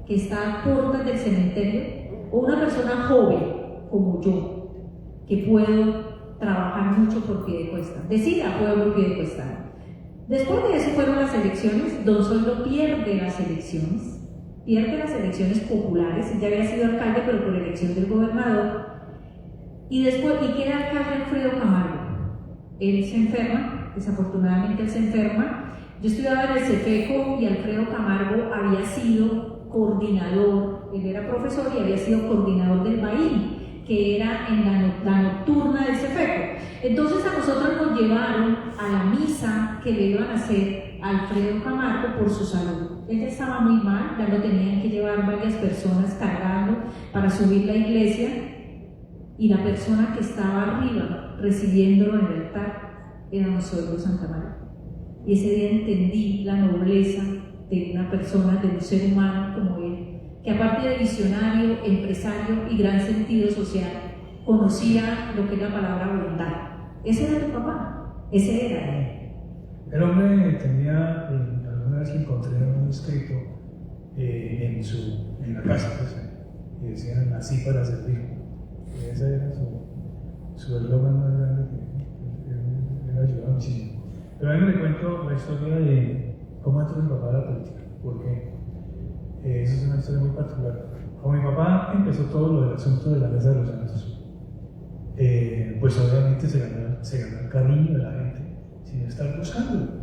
que está a puertas del cementerio, o una persona joven como yo, que puedo trabajar mucho por Piedecuesta? Decida pueblo piedecuestano. Después de eso fueron las elecciones. Don Zoilo pierde las elecciones populares. Ya había sido alcalde, pero por elección del gobernador. Y queda alcalde Alfredo Camargo. Él se enferma, desafortunadamente él se enferma. Yo estudiaba en el Cefeco y Alfredo Camargo había sido coordinador, él era profesor y había sido coordinador del BAIN, que era en la nocturna del Cefeco. Entonces a nosotros nos llevaron a la misa que le iban a hacer a Alfredo Camargo por su salud. Él ya estaba muy mal, ya lo tenían que llevar varias personas cargando para subir la iglesia, y la persona que estaba arriba recibiéndolo en el altar era don Zoilo Santamaría. Y ese día entendí la nobleza de una persona, de un ser humano como él, que aparte de visionario, empresario y gran sentido social, conocía lo que es la palabra bondad. Ese era tu papá, ese era él. El hombre tenía, alguna vez que encontré un escrito en la casa, pues, y decían: nací para servir. Y ese era su eslogan más grande, que él ayudaba muchísimo. Pero a mí me cuento la historia de cómo entró mi papá a la política, porque eso es una historia muy particular. Como mi papá empezó todo lo del asunto de la mesa de los años, pues obviamente se ganó el cariño de la gente sin estar buscando.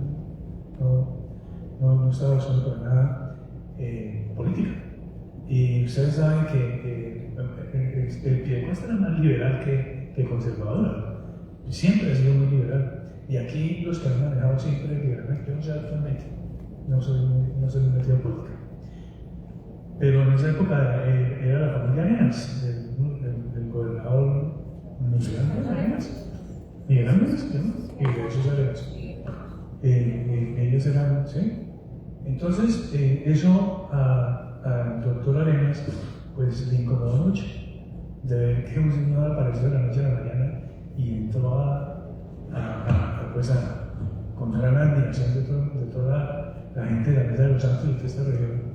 No estaba buscando para nada política. Y ustedes saben que el Piedecuesta era más liberal que conservador. Siempre ha sido muy liberal. Y aquí los que han manejado siempre liberalmente, yo no sé actualmente, no soy muy metido en política. Pero en esa esa época era la familia Arenas, del gobernador Miguel Ángel Arenas. Miguel Ángel, ¿sí? Y de esos Arenas. Ellos eran, ¿sí? Entonces, eso al doctor Arenas, pues le incomodó mucho, de ver que un señor apareció de la noche a la mañana y entró pues con gran admiración de toda la gente de la Mesa de los Santos y de esta región.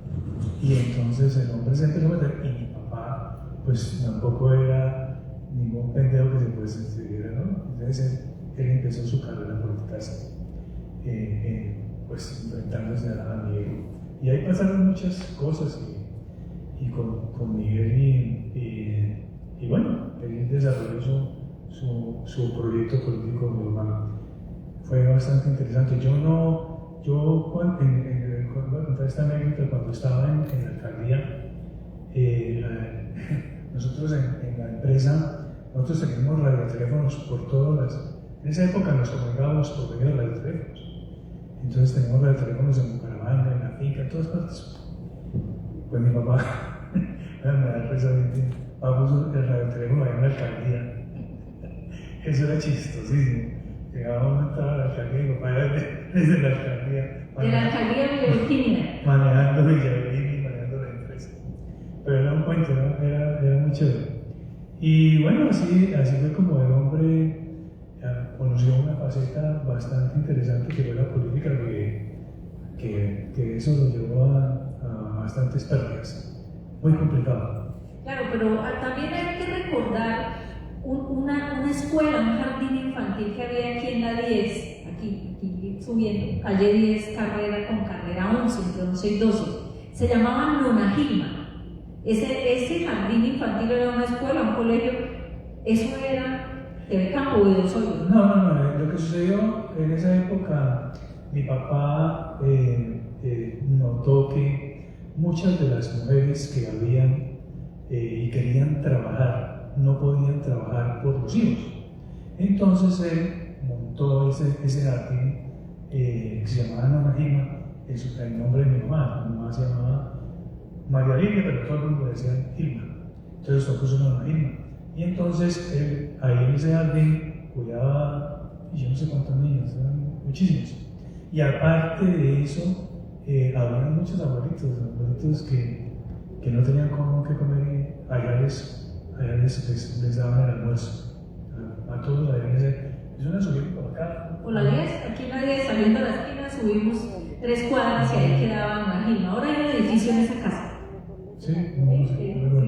Y entonces el hombre se empezó a meter y mi papá, pues tampoco era ningún pendejo que se diera, ¿no? Entonces él empezó su carrera política así, pues enfrentándose a Miguel. Y ahí pasaron muchas cosas y con Miguel y bueno, él desarrolló su proyecto político normal. Fue bastante interesante. Voy a contar esta anécdota cuando estaba en la alcaldía. Nosotros en la empresa, nosotros teníamos radioteléfonos por todas en esa época nos comunicábamos por medio de radioteléfonos. Entonces teníamos radioteléfonos en Bucaramanga, en la finca, en todas partes. Pues mi papá, me da precisamente, puso el radioteléfono ahí en la alcaldía. Eso era chistosísimo. Llegábamos a entrar a la alcaldía y mi papá era desde la alcaldía. De la alcaldía de Virginia. Manejando Villavirín y manejando la empresa. Pero era un cuento, ¿no? Era muy chévere. Y bueno, así fue como el hombre conoció una faceta bastante interesante que fue la política, que eso lo llevó a bastantes pérdidas. Muy complicado. Claro, pero también hay que recordar una escuela, un jardín infantil que había aquí en la 10, aquí subiendo, calle 10, carrera con carrera 11, entre 11 y 12. Se llamaba Nona Gilma. Ese jardín infantil era una escuela, un colegio. Eso era de campo de Osorio. No. Lo que sucedió en esa época, mi papá notó que muchas de las mujeres que habían y querían trabajar no podían trabajar por los hijos. Entonces él montó ese jardín que se llamaba Nona Gilma, es el nombre de mi mamá se llamaba María Lidia, pero todo el mundo decía Gilma. Entonces lo puso Nona Gilma. Y entonces él, ahí en ese jardín, cuidaba, yo no sé cuántos niños, eran muchísimos. Y aparte de eso, había muchos abuelitos que no tenían cómo que comer, y allá les daban el almuerzo. A todos allá es una subida por acá. Por la 10, aquí en la 10, saliendo a la esquina, subimos 3 cuadras y ahí quedaba Nona Gilma. Ahora hay un edificio en esa casa. Sí,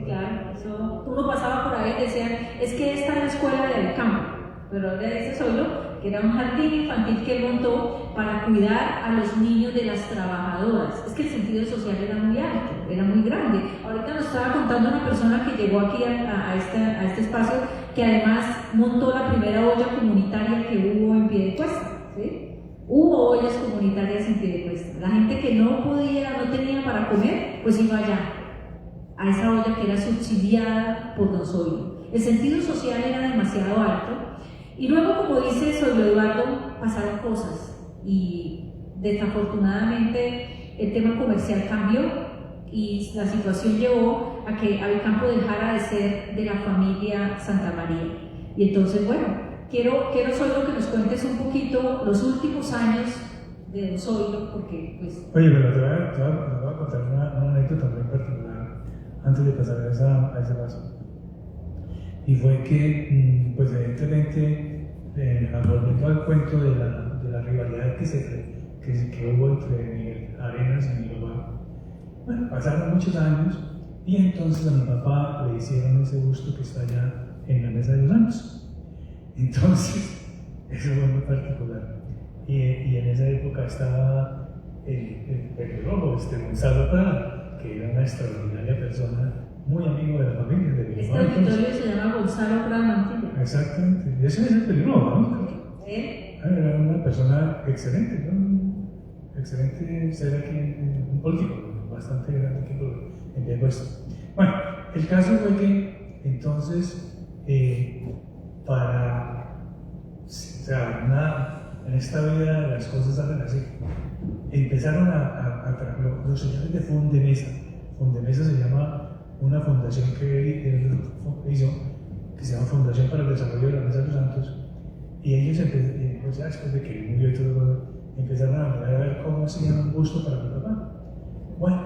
claro. Eso, uno pasaba por ahí y decían, es que esta es la escuela del campo, pero ahora dice solo que era un jardín infantil que él montó para cuidar a los niños de las trabajadoras. Es que el sentido social era muy alto, era muy grande. Ahorita nos estaba contando una persona que llegó aquí a este espacio, que además montó la primera olla comunitaria que hubo en Piedecuesta, ¿sí? Hubo ollas comunitarias en Piedecuesta. La gente que no tenía para comer, pues iba allá, a esa olla que era subsidiada por Don Zoilo. El sentido social era demasiado alto. Y luego, como dice Zoilo Eduardo, pasaron cosas y desafortunadamente el tema comercial cambió y la situación llevó a que Avicampo dejara de ser de la familia Santa María. Y entonces, bueno, quiero Zoilo que nos cuentes un poquito los últimos años de Don Zoilo, porque pues... Oye, pero te voy a contar una anécdota muy particular antes de pasar a ese paso. Y fue que, pues evidentemente, volviendo al cuento de la rivalidad que hubo entre Miguel Arenas y mi papá, bueno, pasaron muchos años y entonces a mi papá le hicieron ese gusto que está allá en la Mesa de los Santos. Entonces, eso fue muy particular. Y en esa época estaba el pelirrojo, Gonzalo Prada, que era una extraordinaria persona, muy amigo de la familia de mi papá. Este auditorio se llama Gonzalo Prada Mantilla. Exactamente, ese es el pelirrojo, ¿no? Era una persona excelente, ¿no? Excelente ser aquí, un político bastante grande aquí en Piedecuesta. Bueno, el caso fue que entonces, en esta vida las cosas salen así. Empezaron los señores de Fundemesa Fundemesa se llama una fundación que él hizo, que se llama Fundación para el Desarrollo de la Mesa de los Santos, y ellos pues ya después de que él murió y todo, empezaron a mirar a ver cómo hacían un busto para mi papá. Bueno,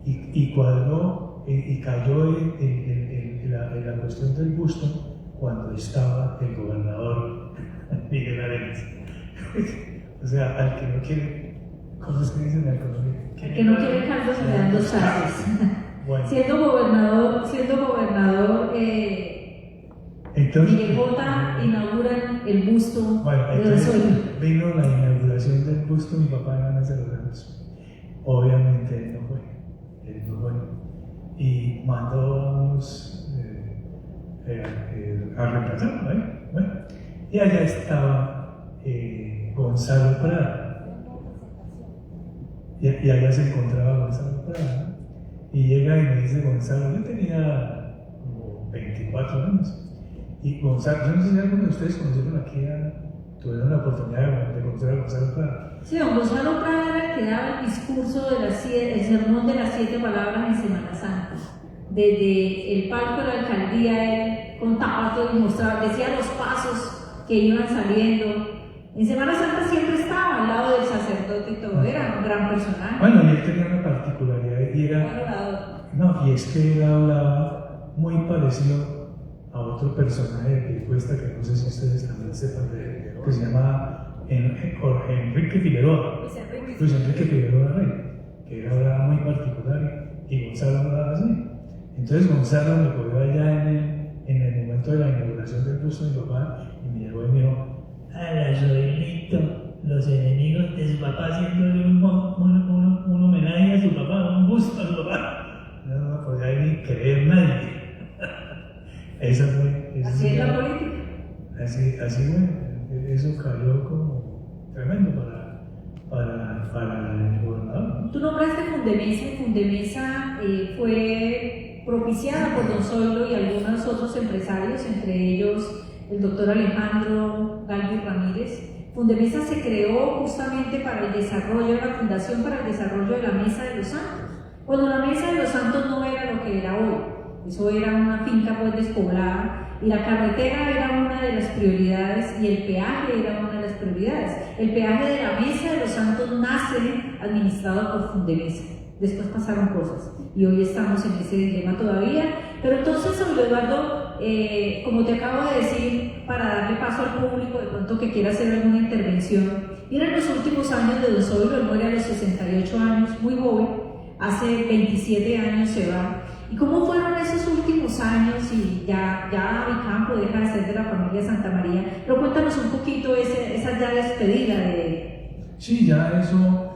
y cuadró y cayó en la cuestión del busto cuando estaba el gobernador Miguel Arenas. O sea, al que no quiere, ¿cómo se dice en la economía? El que no quiere caldo se le dan dos tazas. Bueno. Siendo gobernador, Entonces, Miguel J. inauguran el busto bueno, de entonces Osorio. vino la inauguración del busto de mi papá en la Mesa de los Santos. Obviamente él no fue. Y mandó a unos a reemplazarlo, ¿eh? Bueno, y allá estaba Gonzalo Prada. Y allá se encontraba Gonzalo Prada, ¿no? Y llega y me dice Gonzalo, yo tenía como 24 años. Y Gonzalo, yo no sé si alguno de ustedes conocieron aquí, tuvieron la oportunidad de conocer a Gonzalo Prada. Sí, don Gonzalo Prada era el que daba el discurso el sermón de las 7 palabras en Semana Santa. Desde el palco de la alcaldía, él contaba todo y mostraba, decía los pasos que iban saliendo. En Semana Santa siempre estaba al lado del sacerdote y todo, era un gran personaje. Bueno, y él tenía una particularidad y no, y es que él hablaba muy parecido a otro personaje de Piedecuesta que no sé si ustedes también sepan de que se llama Jorge Enrique Figueroa. Luis Enrique Figueroa Rey, que él hablaba muy particular y Gonzalo hablaba así. Entonces Gonzalo me cogió allá en el momento de la inauguración del busto de mi papá y me llegó y me dijo: ¡Hala, Zoilito! Los enemigos de su papá haciéndole un homenaje a su papá, un busto a su papá. No me podía ni creer nadie. Esa fue. Así es la política. Así fue. Eso cayó como tremendo para el gobernador, ¿no? Tú nombraste Fundemesa y Fundemesa fue propiciada por don Zoilo y algunos otros empresarios, entre ellos el doctor Alejandro Galvis Ramírez. Fundemesa se creó justamente para el desarrollo, la Fundación para el Desarrollo de la Mesa de los Santos. Cuando la Mesa de los Santos no era lo que era hoy, eso era una finca pues despoblada y la carretera era una de las prioridades y el peaje era una de las prioridades. El peaje de la Mesa de los Santos nace administrado por Fundemesa. Después pasaron cosas y hoy estamos en ese dilema todavía. Pero entonces, Saulo Eduardo, como te acabo de decir, para darle paso al público de pronto que quiera hacer alguna intervención, miren los últimos años de don Saulo. Él muere a los 68 años, muy joven, hace 27 años se va. ¿Y cómo fueron esos últimos años? Y ya Vicampo deja de ser de la familia Santa María, pero cuéntanos un poquito esa ya despedida de... Sí, ya eso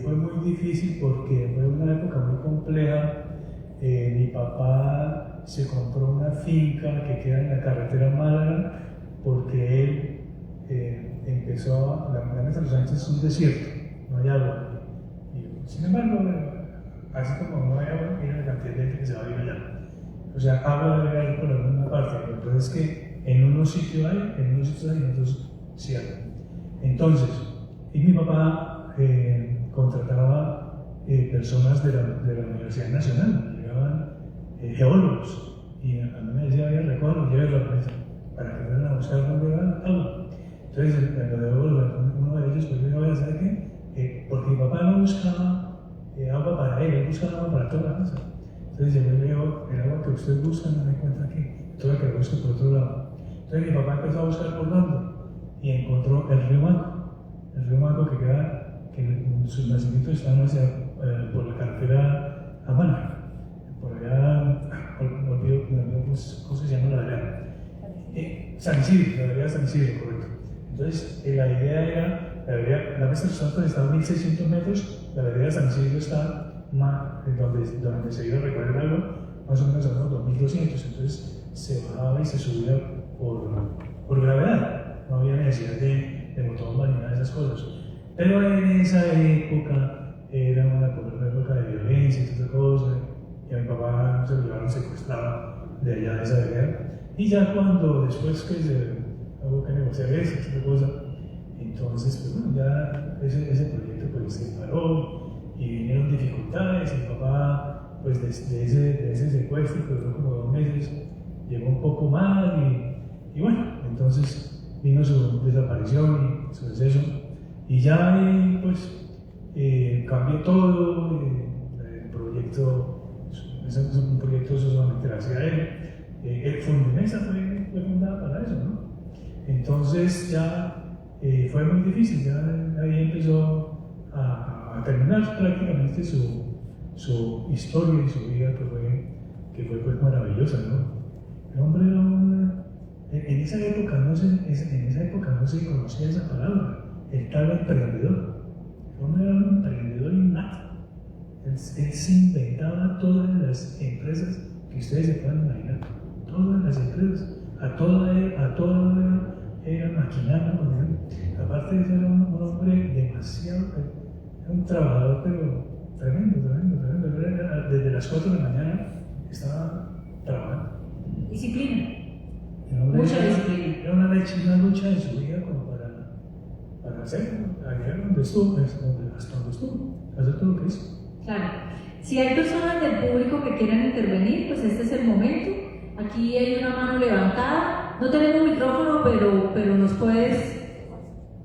fue muy difícil porque fue una época muy compleja. Mi papá se compró una finca que queda en la carretera Málaga porque él empezó la Mesa de los Santos es un desierto, no hay agua. Y, sin embargo, así como no hay agua, mira la cantidad de gente que se va a vivir allá. O sea, agua debe haber por alguna parte, pero entonces que en unos sitios hay, en otros sí hay. Entonces, y mi papá contrataba personas de la Universidad Nacional, llegaban geólogos, y a mí me decía: recógelo, llévelo a la mesa, para que vayan a buscar dónde va agua. Entonces, en lo de uno de ellos, pues yo voy a saber qué, porque mi papá no buscaba agua para él buscaba agua para toda la casa. Entonces yo le digo: el agua que usted busca no me encuentra aquí, toda la que busque por otro lado. Entonces mi papá empezó a buscar por dónde y encontró el río Maco que queda, que sus nacimientos están por la carretera a Málaga, por allá, olvido cómo se llama la vereda. San Isidro, la vereda San Isidro, correcto. Entonces la idea era, la Mesa de los Santos está a 1600 metros, la vereda San Isidro está donde se iba a recorrer el agua, más o menos a unos 2200, entonces se bajaba y se subía por gravedad, no había necesidad de motor ni nada de esas cosas. Pero en esa época era una época de violencia y todas esas cosas, y a mi papá se lo llevaron secuestrado de allá de esa vereda. Y ya cuando después que hubo que negociar eso, otra cosa, entonces pues bueno, ya ese proyecto pues se paró y vinieron dificultades dificultades. El papá, pues de ese secuestro, que duró como 2 meses, llegó un poco mal y bueno, entonces vino su desaparición y su deceso. Y ya ahí, pues, cambió todo. El proyecto es un proyecto solamente hacia él. El Fundimesa fue fundada para eso, ¿no? Entonces ya fue muy difícil, ya ahí empezó a terminar prácticamente su historia y su vida, que fue pues maravillosa, ¿no? El hombre era en esa época no se conocía esa palabra, el tal emprendedor. El hombre era un emprendedor innato. Él se inventaba todas las empresas que ustedes se puedan imaginar, todas las empresas, a toda era maquinaria. Aparte de eso, era un hombre demasiado, era un trabajador, pero tremendo. Desde las 4 de la mañana estaba trabajando. Disciplina. Mucha disciplina. Era una lucha en su vida como para hacer, llegar donde estuvo, hasta donde estuvo, hacer todo lo que hizo. Claro. Si hay personas del público que quieran intervenir, pues este es el momento. Aquí hay una mano levantada. No tenemos micrófono, pero nos puedes,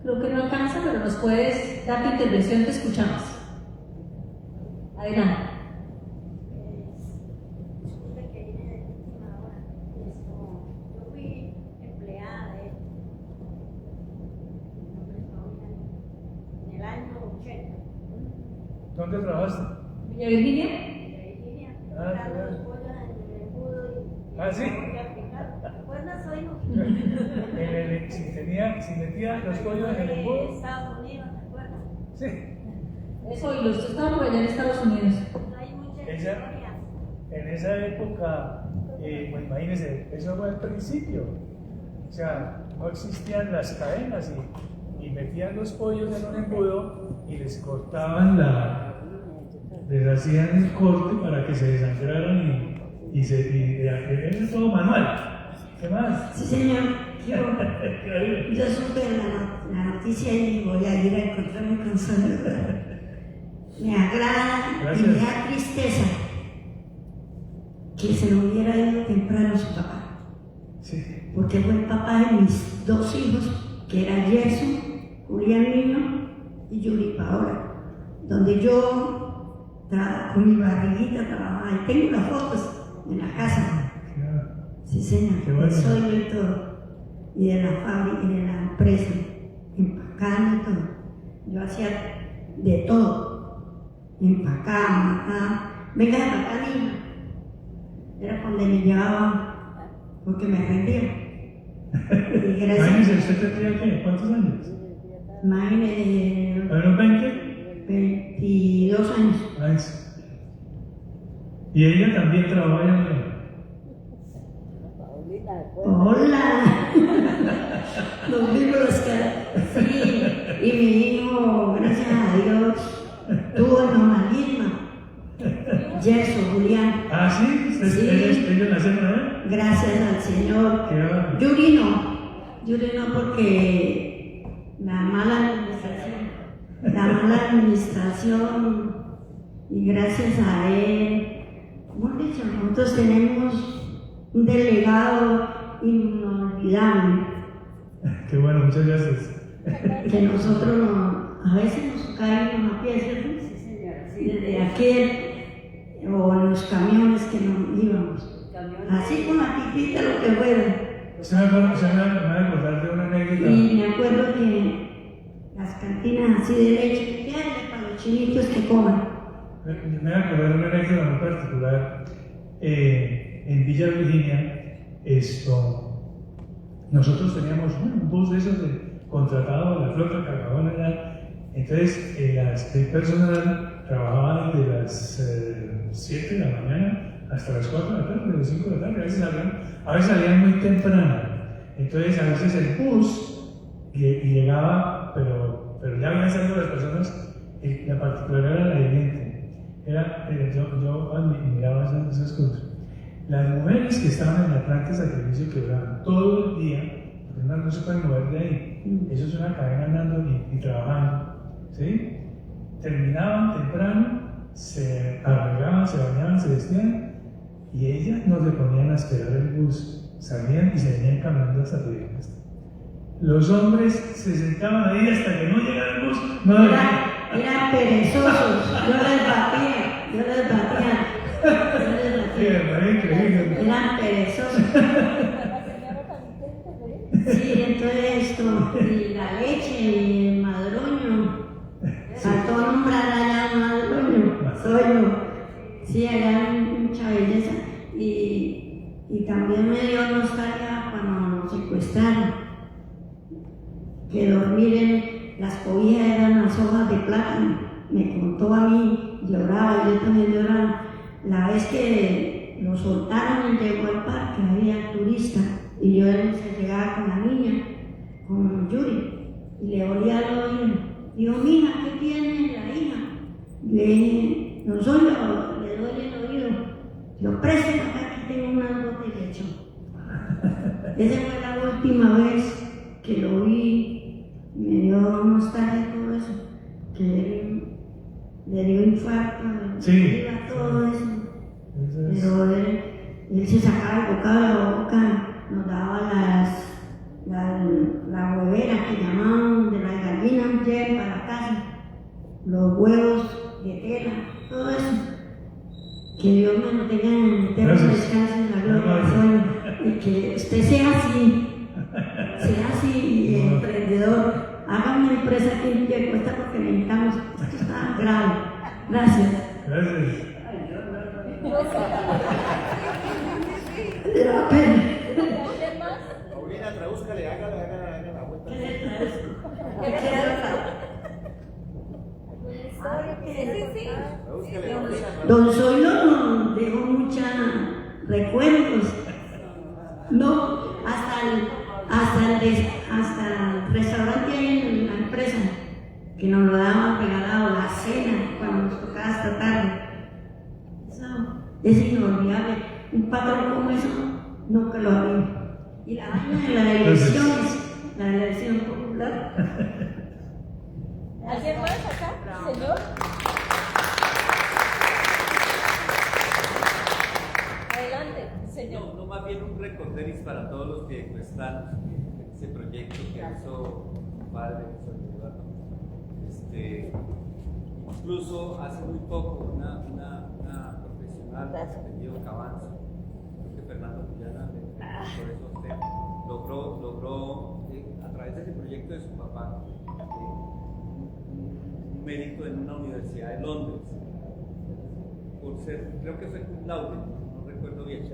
creo que no alcanza, pero nos puedes dar tu intervención, te escuchamos. Adelante. Disculpe que vine de última hora. Yo fui empleada de él. Mi nombre es Paulina, en el año 80. ¿Dónde trabajaste? Villa Virginia. Virginia, Ah, comprando los pollos en el embudo y Ah, ¿sí? ¿te acuerdas hoy? Si metía los pollos en el embudo. Estados Unidos, ¿te acuerdas? Sí. Eso, y los que estaban por allá en Estados Unidos. Hay muchas Ella- historias. En esa época, pues imagínense, eso fue al principio. O sea, no existían las cadenas y metían los pollos en un embudo y les cortaban les hacían el corte para que se desangraran y era todo manual. ¿Qué más? Sí, señor. Yo supe la noticia y voy a ir a encontrarme con Sandra. Me agrada Gracias. y me da tristeza que se lo hubiera ido temprano su papá. Sí. Porque fue el papá de mis 2 hijos, que era Gerson, Julián Niño y Yuri Paola, donde yo con mi barriguita trabajaba. Y tengo las fotos en la casa. Sí, señor, Qué bueno. soy y todo. Y de la fábrica y de la empresa, empacando y todo. Yo hacía de todo. Empacaba, mataba. Venga de empacar, niña. Era cuando me llevaban, porque me rendía. Y Imagínese, gracias. ¿usted tendría qué? ¿Cuántos años? Imagínese, ¿Unos 20? 22 años. Ay, sí. Y ella también trabaja en Hola. Nos vimos las caras. Sí, y mi hijo, gracias a Dios, tuvo el normalismo. Gerson, Julián. Ah, sí, Sí. ellos nacieron, ¿eh? Gracias al Señor. Qué bueno. Yuri no porque la mala administración y gracias a él, como he dicho, nosotros tenemos un delegado inolvidable Qué bueno, muchas gracias. que nosotros a veces nos caen una pieza desde aquel o en los camiones que nos íbamos. Así con la pipita lo que fuera. Se me va a acordar de una anécdota. Y me acuerdo que las cantinas así de leche, ¿qué hay para los chinitos que coman? Me va a acordar de una anécdota muy particular. En Villa Virginia, nosotros teníamos un bus de esos contratados de la flota Carcabona allá. Entonces, el personal trabajaba desde las 7 de la mañana hasta las 4 de la tarde, de las 5 de la tarde. A veces salían muy temprano. Entonces, a veces el bus llegaba, pero ya habían salido las personas. La particularidad era la siguiente. Yo admiraba esas cosas. Las mujeres que estaban en la planta de sacrificio que duraban todo el día, porque no se pueden mover de ahí. Eso es una cadena andando y trabajando. ¿Sí? Terminaban temprano se arreglaban, se bañaban, se vestían y ellas no se ponían a esperar el bus, salían y se venían caminando hasta Turiasta. Los hombres se sentaban ahí hasta que no llegara el bus. No, eran perezosos, yo les batía. era increíble. Eran perezosos. Sí, entonces esto, y la leche, y el madroño. Faltó nombrar allá al madroño, soy yo. Sí, era mucha belleza. Y también me dio nostalgia cuando nos secuestraron. Que dormir en las cobijas eran las hojas de plátano. Me contó a mí, lloraba, yo también lloraba. La vez que lo soltaron y llegó al parque, había turistas y yo se llegaba con la niña, con Yuri, y le olía el oído. Digo, mija, ¿qué tiene la hija? Le dije, no soy yo, le duele el oído. Lo presto acá, aquí tengo una gota de leche. Esa fue la última vez que lo vi, me dio nostalgia y todo eso, que él le dio infarto, sí, todo eso. Pero él se sacaba el bocado de la boca, nos daba la huevera que llamaban de las gallinas lleven para la casa, los huevos de tela, todo eso. Que Dios me lo tenga en el eterno descanso en la gloria del sueño y que usted sea así emprendedor. Haga una empresa aquí en Villa de Cuesta porque necesitamos, esto está grave. Gracias. Gracias. Paulina, tradúzcale, hágale la vuelta. Tradúzcale, Paulina. Don Zoilo nos dejó muchos recuerdos. No, hasta el restaurante ahí en la empresa, que nos lo daban regalado, la cena, cuando nos tocaba hasta tarde. Eso es inolvidable. Un patrón como eso, nunca lo había. Y la vaina de las elecciones, la elección popular. ¿Alguien más acá, señor? Adelante, señor. No, más bien un recorderis para todos los que están en ese proyecto que hizo mi padre, incluso hace muy poco una profesional de apellido Cabanzo, creo que Fernando Villana, por eso usted logró a través de ese proyecto de su papá un mérito en una universidad de Londres, por ser, creo que fue cum laude, no recuerdo bien, ¿Sí?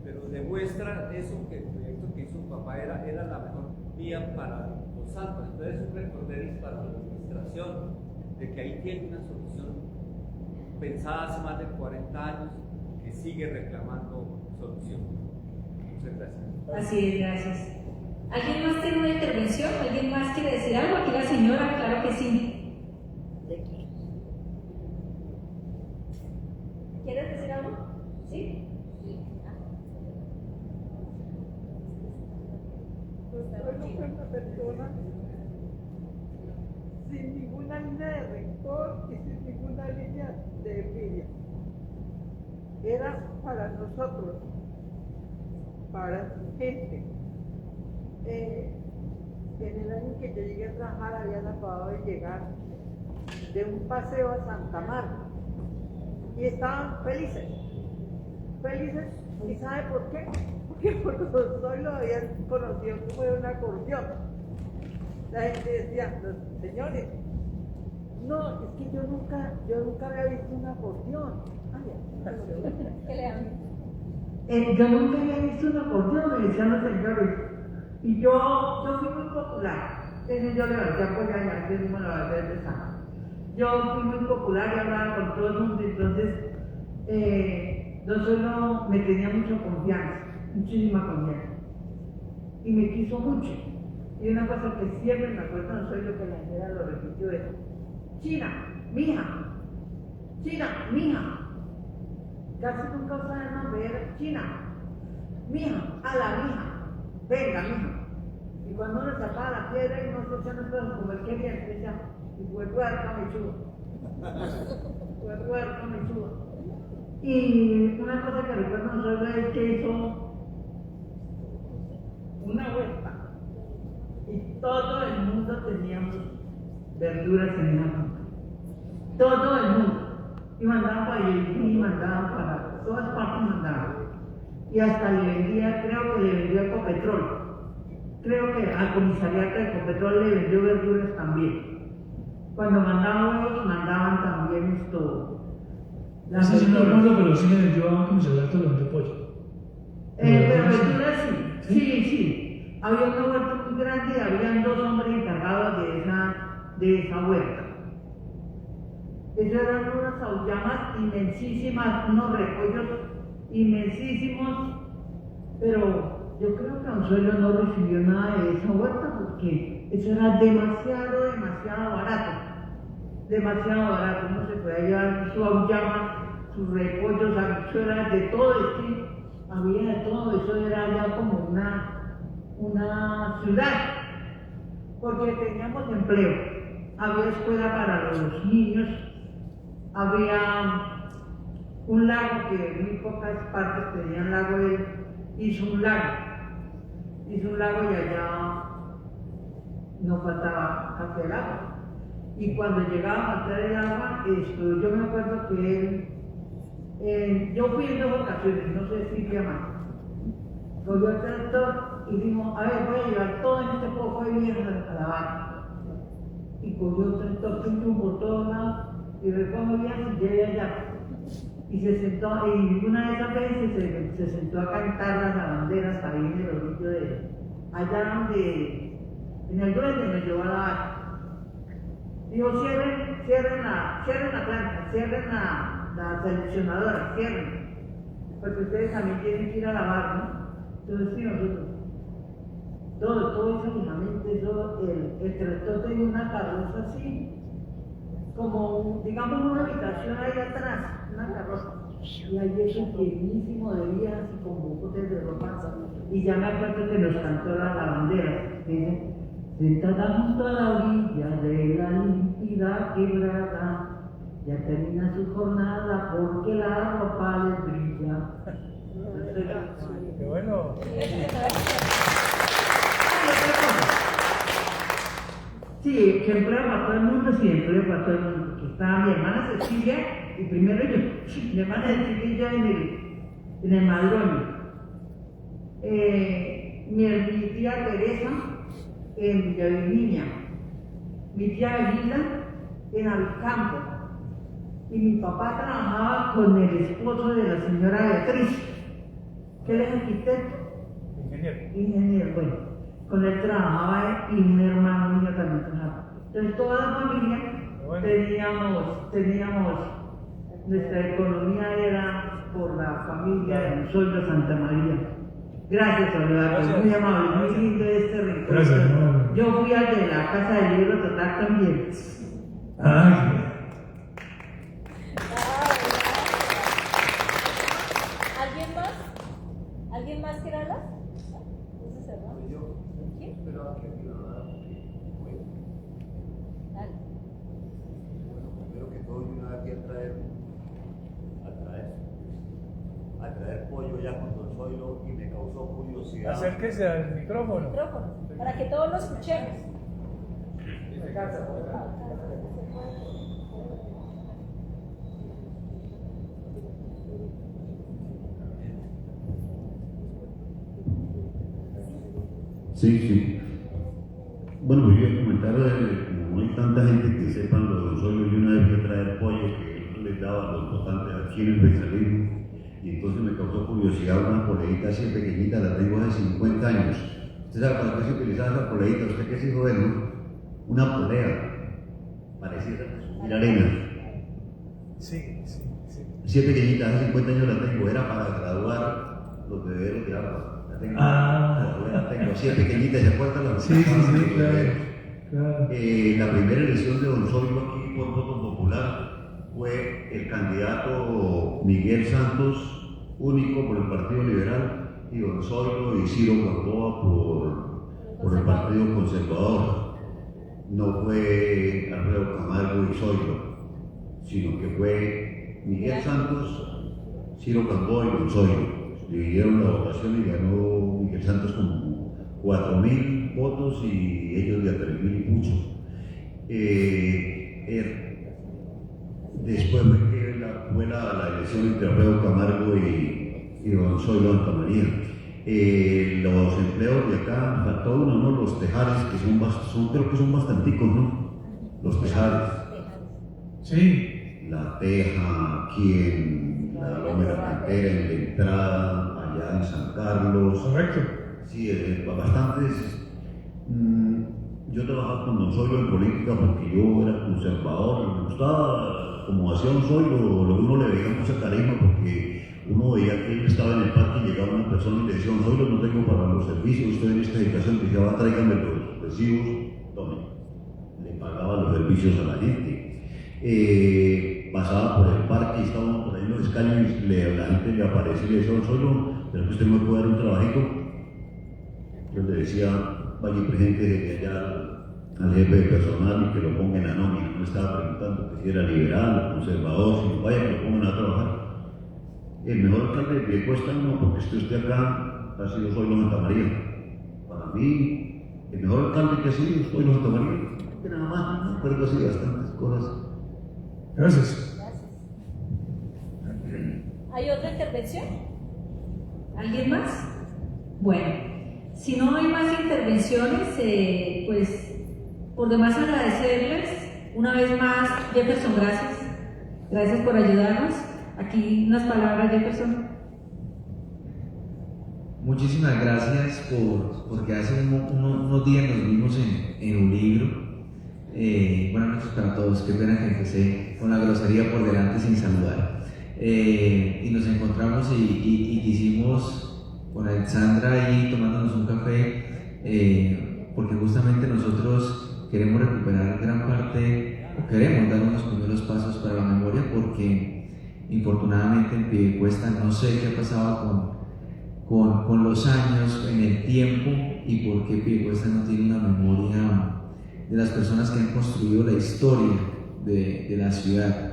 pero demuestra eso, que el proyecto que hizo su papá era la mejor vía para los Alpes. Entonces un recorderis para la administración de que ahí tiene una solución pensada hace más de 40 años que sigue reclamando solución. Muchas gracias. Así es, gracias. ¿Alguien más tiene una intervención? ¿Alguien más quiere decir algo? Aquí la señora, claro que sí. ¿Quieres decir algo? ¿Sí? Soy una persona sin ninguna línea de rencor y sin ninguna línea de envidia. Era para nosotros, para su gente. En el año que yo llegué a trabajar habían acabado de llegar de un paseo a Santa Marta y estaban felices. ¿Y sabe por qué? Porque hoy lo habían conocido como un acordeón. La gente decía, los señores, no, es que yo nunca había visto un acordeón. ¿Qué le hago? Yo nunca había visto un acordeón, me decían los señores. Y yo fui muy popular. Entonces yo levanté a apoyar y antes mismo lo voy a hacer de esa. Yo fui muy popular y hablaba con todo el mundo, entonces no solo me tenía mucha confianza, muchísima confianza. Y me quiso mucho. Y una cosa que siempre me acuerdo, no soy lo que la gente lo repitió, es China, mija. Casi nunca usan el nombre, era China, mija, a la mija, venga, mija. Y cuando uno sacaba la piedra y no se echan los como el que viene, decía, y vuelvo a dar camechudo. fue huérfano y todo. Y una cosa que recuerdo nosotros es que hizo una huerta y todo el mundo teníamos verduras en la huerta. Todo el mundo. Y mandaban para allí, y mandaban para todas partes, mandaban. Y hasta le vendía, creo que le vendió a Ecopetrol. Creo que al comisariato de Ecopetrol le vendió verduras también. Cuando mandaban huevos, mandaban también esto. No sé si no recuerdo, pero sí me vendió a un comisariato de vendió pollo. Pero verduras sí. Había una huerta muy grande y habían 2 hombres encargados de esa huerta. Esas eran unas aullamas inmensísimas, unos repollos inmensísimos, pero yo creo que Anzuelo no recibió nada de esa huerta porque eso era demasiado barato. Demasiado barato, uno se podía llevar su auyama, sus repollos, habichuelas, de todo, es que había de todo, eso era ya como una ciudad, porque teníamos empleo, había escuela para los niños, había un lago que en muy pocas partes tenían lago, él hizo un lago y allá no faltaba casi el agua. Y cuando llegaba a faltar el agua, yo me acuerdo que yo fui en 2 ocasiones, no sé si fui a más. Cogió el tractor y dijo, a ver, voy a llevar todo este poco de mierda a la vaca. Y cogió el tractor, por todos lados y recogió bien y llegué allá. Y se sentó, y una de esas veces se sentó a cantar las lavanderas ahí en el orillo de allá donde, en el duende me llevó a la vaca. Dijo, cierren la planta, cierren la seleccionadora, cierren. Porque ustedes también tienen que ir a lavar, ¿no? Entonces sí, nosotros. Todo eso finalmente, el tractor tenía una carroza así, como, digamos, una habitación ahí atrás, una carroza. Y ahí eso llenísimo de vías y con bocotes de ropa. Y ya me acuerdo que nos cantó la lavandera. Dice, sentada junto a la orilla de la límpida quebrada, ya termina su jornada porque la ropa les brilla. ¡Qué bueno! Sí, que empleo para todo el mundo, sí, empleo para todo el mundo. Porque estaba mi hermana Cecilia y primero yo, mi hermana Cecilia en el Madroño. Mi tía Teresa en Villa Virginia, mi tía Belinda en Avicampo, y mi papá trabajaba con el esposo de la señora Beatriz, que él es arquitecto. Ingeniero, bueno, con él trabajaba y un hermano mío también trabajaba. Entonces toda la familia teníamos, nuestra economía era por la familia de Anzuelo Santa María. Gracias, Eduardo, muy amable, muy lindo este rincón. Gracias, hermano. Yo fui al de la Casa del Libro Total también. Ay, ¿Alguien más quiere hablar? ¿Ese es el hermano? ¿Quién? Esperaba que me hablara porque, bueno, Dale. primero que todo yo vine aquí a traer pollo ya con Don Zoilo y me causó curiosidad. acérquese al micrófono. Micrófono, para que todos lo escuchemos. Sí. Bueno, pues yo iba a comentar, como no hay tanta gente que sepan lo de Don Zoilo, yo una vez fui a traer pollo que él les daba a los votantes aquí en el Beizalismo, y entonces me causó curiosidad una poleita así pequeñita, la tengo hace 50 años. ¿Usted sabe para qué se utilizaba esa poleita? ¿Usted qué es hijo de él, no? Una polea, parecida a subir arena. Sí. Así pequeñita, hace 50 años la tengo, era para graduar los bebederos de agua. La tengo, la tengo así pequeñita, ¿se acuerdan? Sí, claro. La primera elección de Don Zoilo aquí por voto popular fue el candidato Miguel Santos, único por el Partido Liberal, y Don Zoilo y Ciro Gamboa por el Partido Conservador. No fue Alfredo Camargo y Zoilo. sino que fue Miguel Santos, Ciro Cambó y Don Zoilo. Dividieron la votación y ganó Miguel Santos con 4.000 votos y ellos de a 3.000 y mucho. Después fue la elección entre Alfredo Camargo y Don Zoilo Santamaría. Los empleos de acá, faltó uno, ¿no? Los tejares, que creo que son bastanticos, ¿no? Los tejares. Sí. La teja, aquí en la Loma de la Cantera, en la entrada, allá en San Carlos. Correcto. Sí, bastantes. Yo trabajaba con Don Zoilo en política porque yo era conservador, me gustaba como hacía Don Zoilo, uno le veía mucha carisma porque uno veía que él estaba en el parque y llegaba una persona y le decía: Don Zoilo, no tengo para los servicios, usted en esta educación, que decía: tráigame los recibos, tome. Le pagaba los servicios a la gente. Pasaba por el parque y estábamos por ahí en los escalones y la gente le aparecía y le decía: Don Zoilo, ¿pero que usted me puede dar un trabajito? Yo le decía: vaya y presente desde allá al jefe de personal y que lo ponga en la nómina. No le estaba preguntando que si era liberal o conservador, sino vaya que lo pongan a trabajar. El mejor alcalde de Cuesta no, porque usted acá ha sido Zoilo Santamaría. Para mí, el mejor alcalde que ha sido Zoilo Santamaría. Que nada más, no recuerdo así bastantes cosas. Gracias. ¿Hay otra intervención? ¿Alguien más? Bueno, si no hay más intervenciones, pues por demás agradecerles una vez más. Jefferson, gracias por ayudarnos. Aquí unas palabras, Jefferson. Muchísimas gracias porque hace unos días nos vimos en un libro. Buenas noches para todos, qué pena que empecé con la grosería por delante sin saludar. Y nos encontramos y quisimos con Alexandra ahí tomándonos un café, porque justamente nosotros queremos recuperar gran parte, o queremos dar unos primeros pasos para la memoria, porque infortunadamente en Piedecuesta no sé qué ha pasado con los años, en el tiempo, y por qué Piedecuesta no tiene una memoria de las personas que han construido la historia de la ciudad.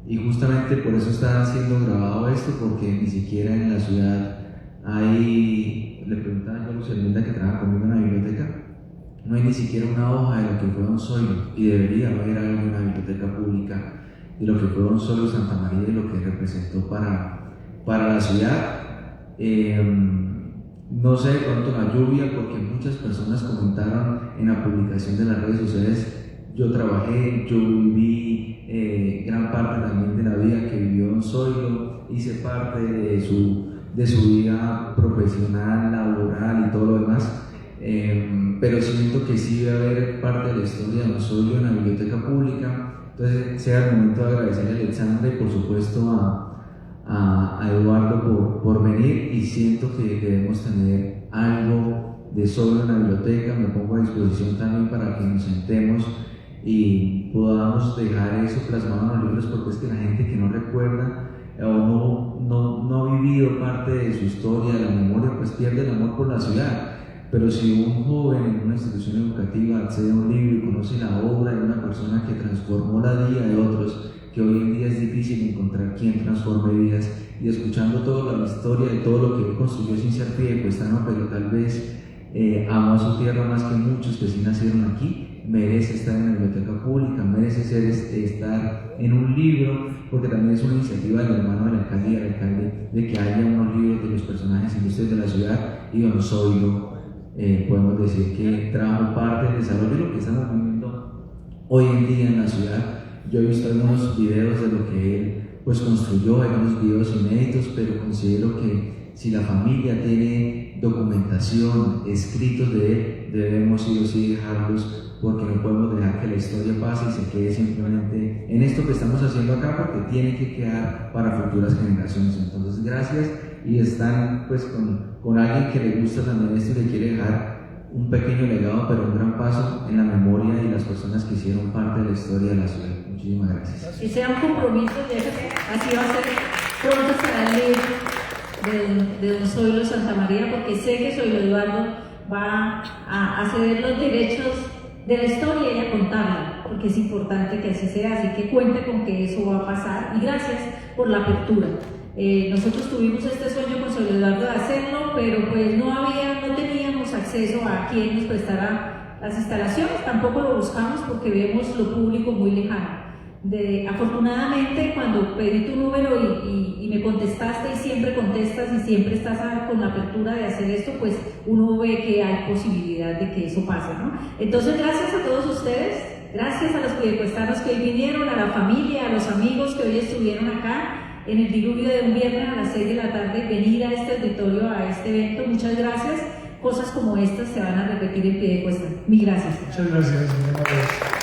Y justamente por eso está siendo grabado esto, porque ni siquiera en la ciudad hay, le preguntaba yo a Luz Erlinda, que trabaja conmigo en la biblioteca, no hay ni siquiera una hoja de lo que fue Don Zoilo, y debería haber algo en la biblioteca pública de lo que fue Don Zoilo Santamaría y lo que representó para la ciudad. No sé de pronto la lluvia, porque muchas personas comentaron en la publicación de las redes sociales. Yo trabajé, yo viví gran parte también de la vida que vivió Don Zoilo, hice parte de su vida profesional, laboral y todo lo demás, pero siento que sí debe haber parte de la historia de Don Zoilo en la biblioteca pública. Entonces sea el momento de agradecerle a Alexandra y por supuesto a Eduardo por venir, y siento que debemos tener algo de Zoilo en la biblioteca. Me pongo a disposición también para que nos sentemos y podamos dejar eso plasmado en los libros, porque es que la gente que no recuerda o no ha vivido parte de su historia, de la memoria, pues pierde el amor por la ciudad. Pero si un joven en una institución educativa accede a un libro y conoce la obra de una persona que transformó la vida de otros, que hoy en día es difícil encontrar quien transforme vidas, y escuchando toda la historia de todo lo que él construyó sin ser piedecuestano, pero tal vez amó a su tierra más que muchos que sí nacieron aquí, merece estar en la biblioteca pública, merece estar en un libro, porque también es una iniciativa del hermano del alcalde y del alcalde de que haya unos libros de los personajes ilustres de la ciudad, y Don Zoilo, podemos decir que trajo parte del desarrollo de lo que estamos viviendo hoy en día en la ciudad. Yo he visto algunos videos de lo que él pues construyó, algunos videos inéditos, pero considero que si la familia tiene documentación, escritos de él, debemos sí o sí dejarlos, porque no podemos dejar que la historia pase y se quede simplemente en esto que estamos haciendo acá, porque tiene que quedar para futuras generaciones. Entonces gracias, y están pues con alguien que le gusta también esto y le quiere dejar un pequeño legado, pero un gran paso en la memoria y las personas que hicieron parte de la historia de la ciudad. Muchísimas gracias. Que sea un compromiso, así va a ser pronto estará el libro de Don Zoilo Santamaría, porque sé que Zoilo Eduardo va a ceder los derechos de la historia y a contarla, porque es importante que así sea, así que cuente con que eso va a pasar y gracias por la apertura. Nosotros tuvimos este sueño con Soy Eduardo de hacerlo, pero pues no teníamos acceso a quien nos prestara las instalaciones, tampoco lo buscamos porque vemos lo público muy lejano. Afortunadamente, cuando pedí tu número y me contestaste y siempre contestas y siempre estás con la apertura de hacer esto, pues uno ve que hay posibilidad de que eso pase, ¿no? Entonces, gracias a todos ustedes, gracias a los piedecuestanos que hoy vinieron, a la familia, a los amigos que hoy estuvieron acá en el diluvio de un viernes a las 6 de la tarde, venir a este auditorio, a este evento. Muchas gracias. Cosas como estas se van a repetir en Piedecuesta. Mil gracias. Muchas gracias.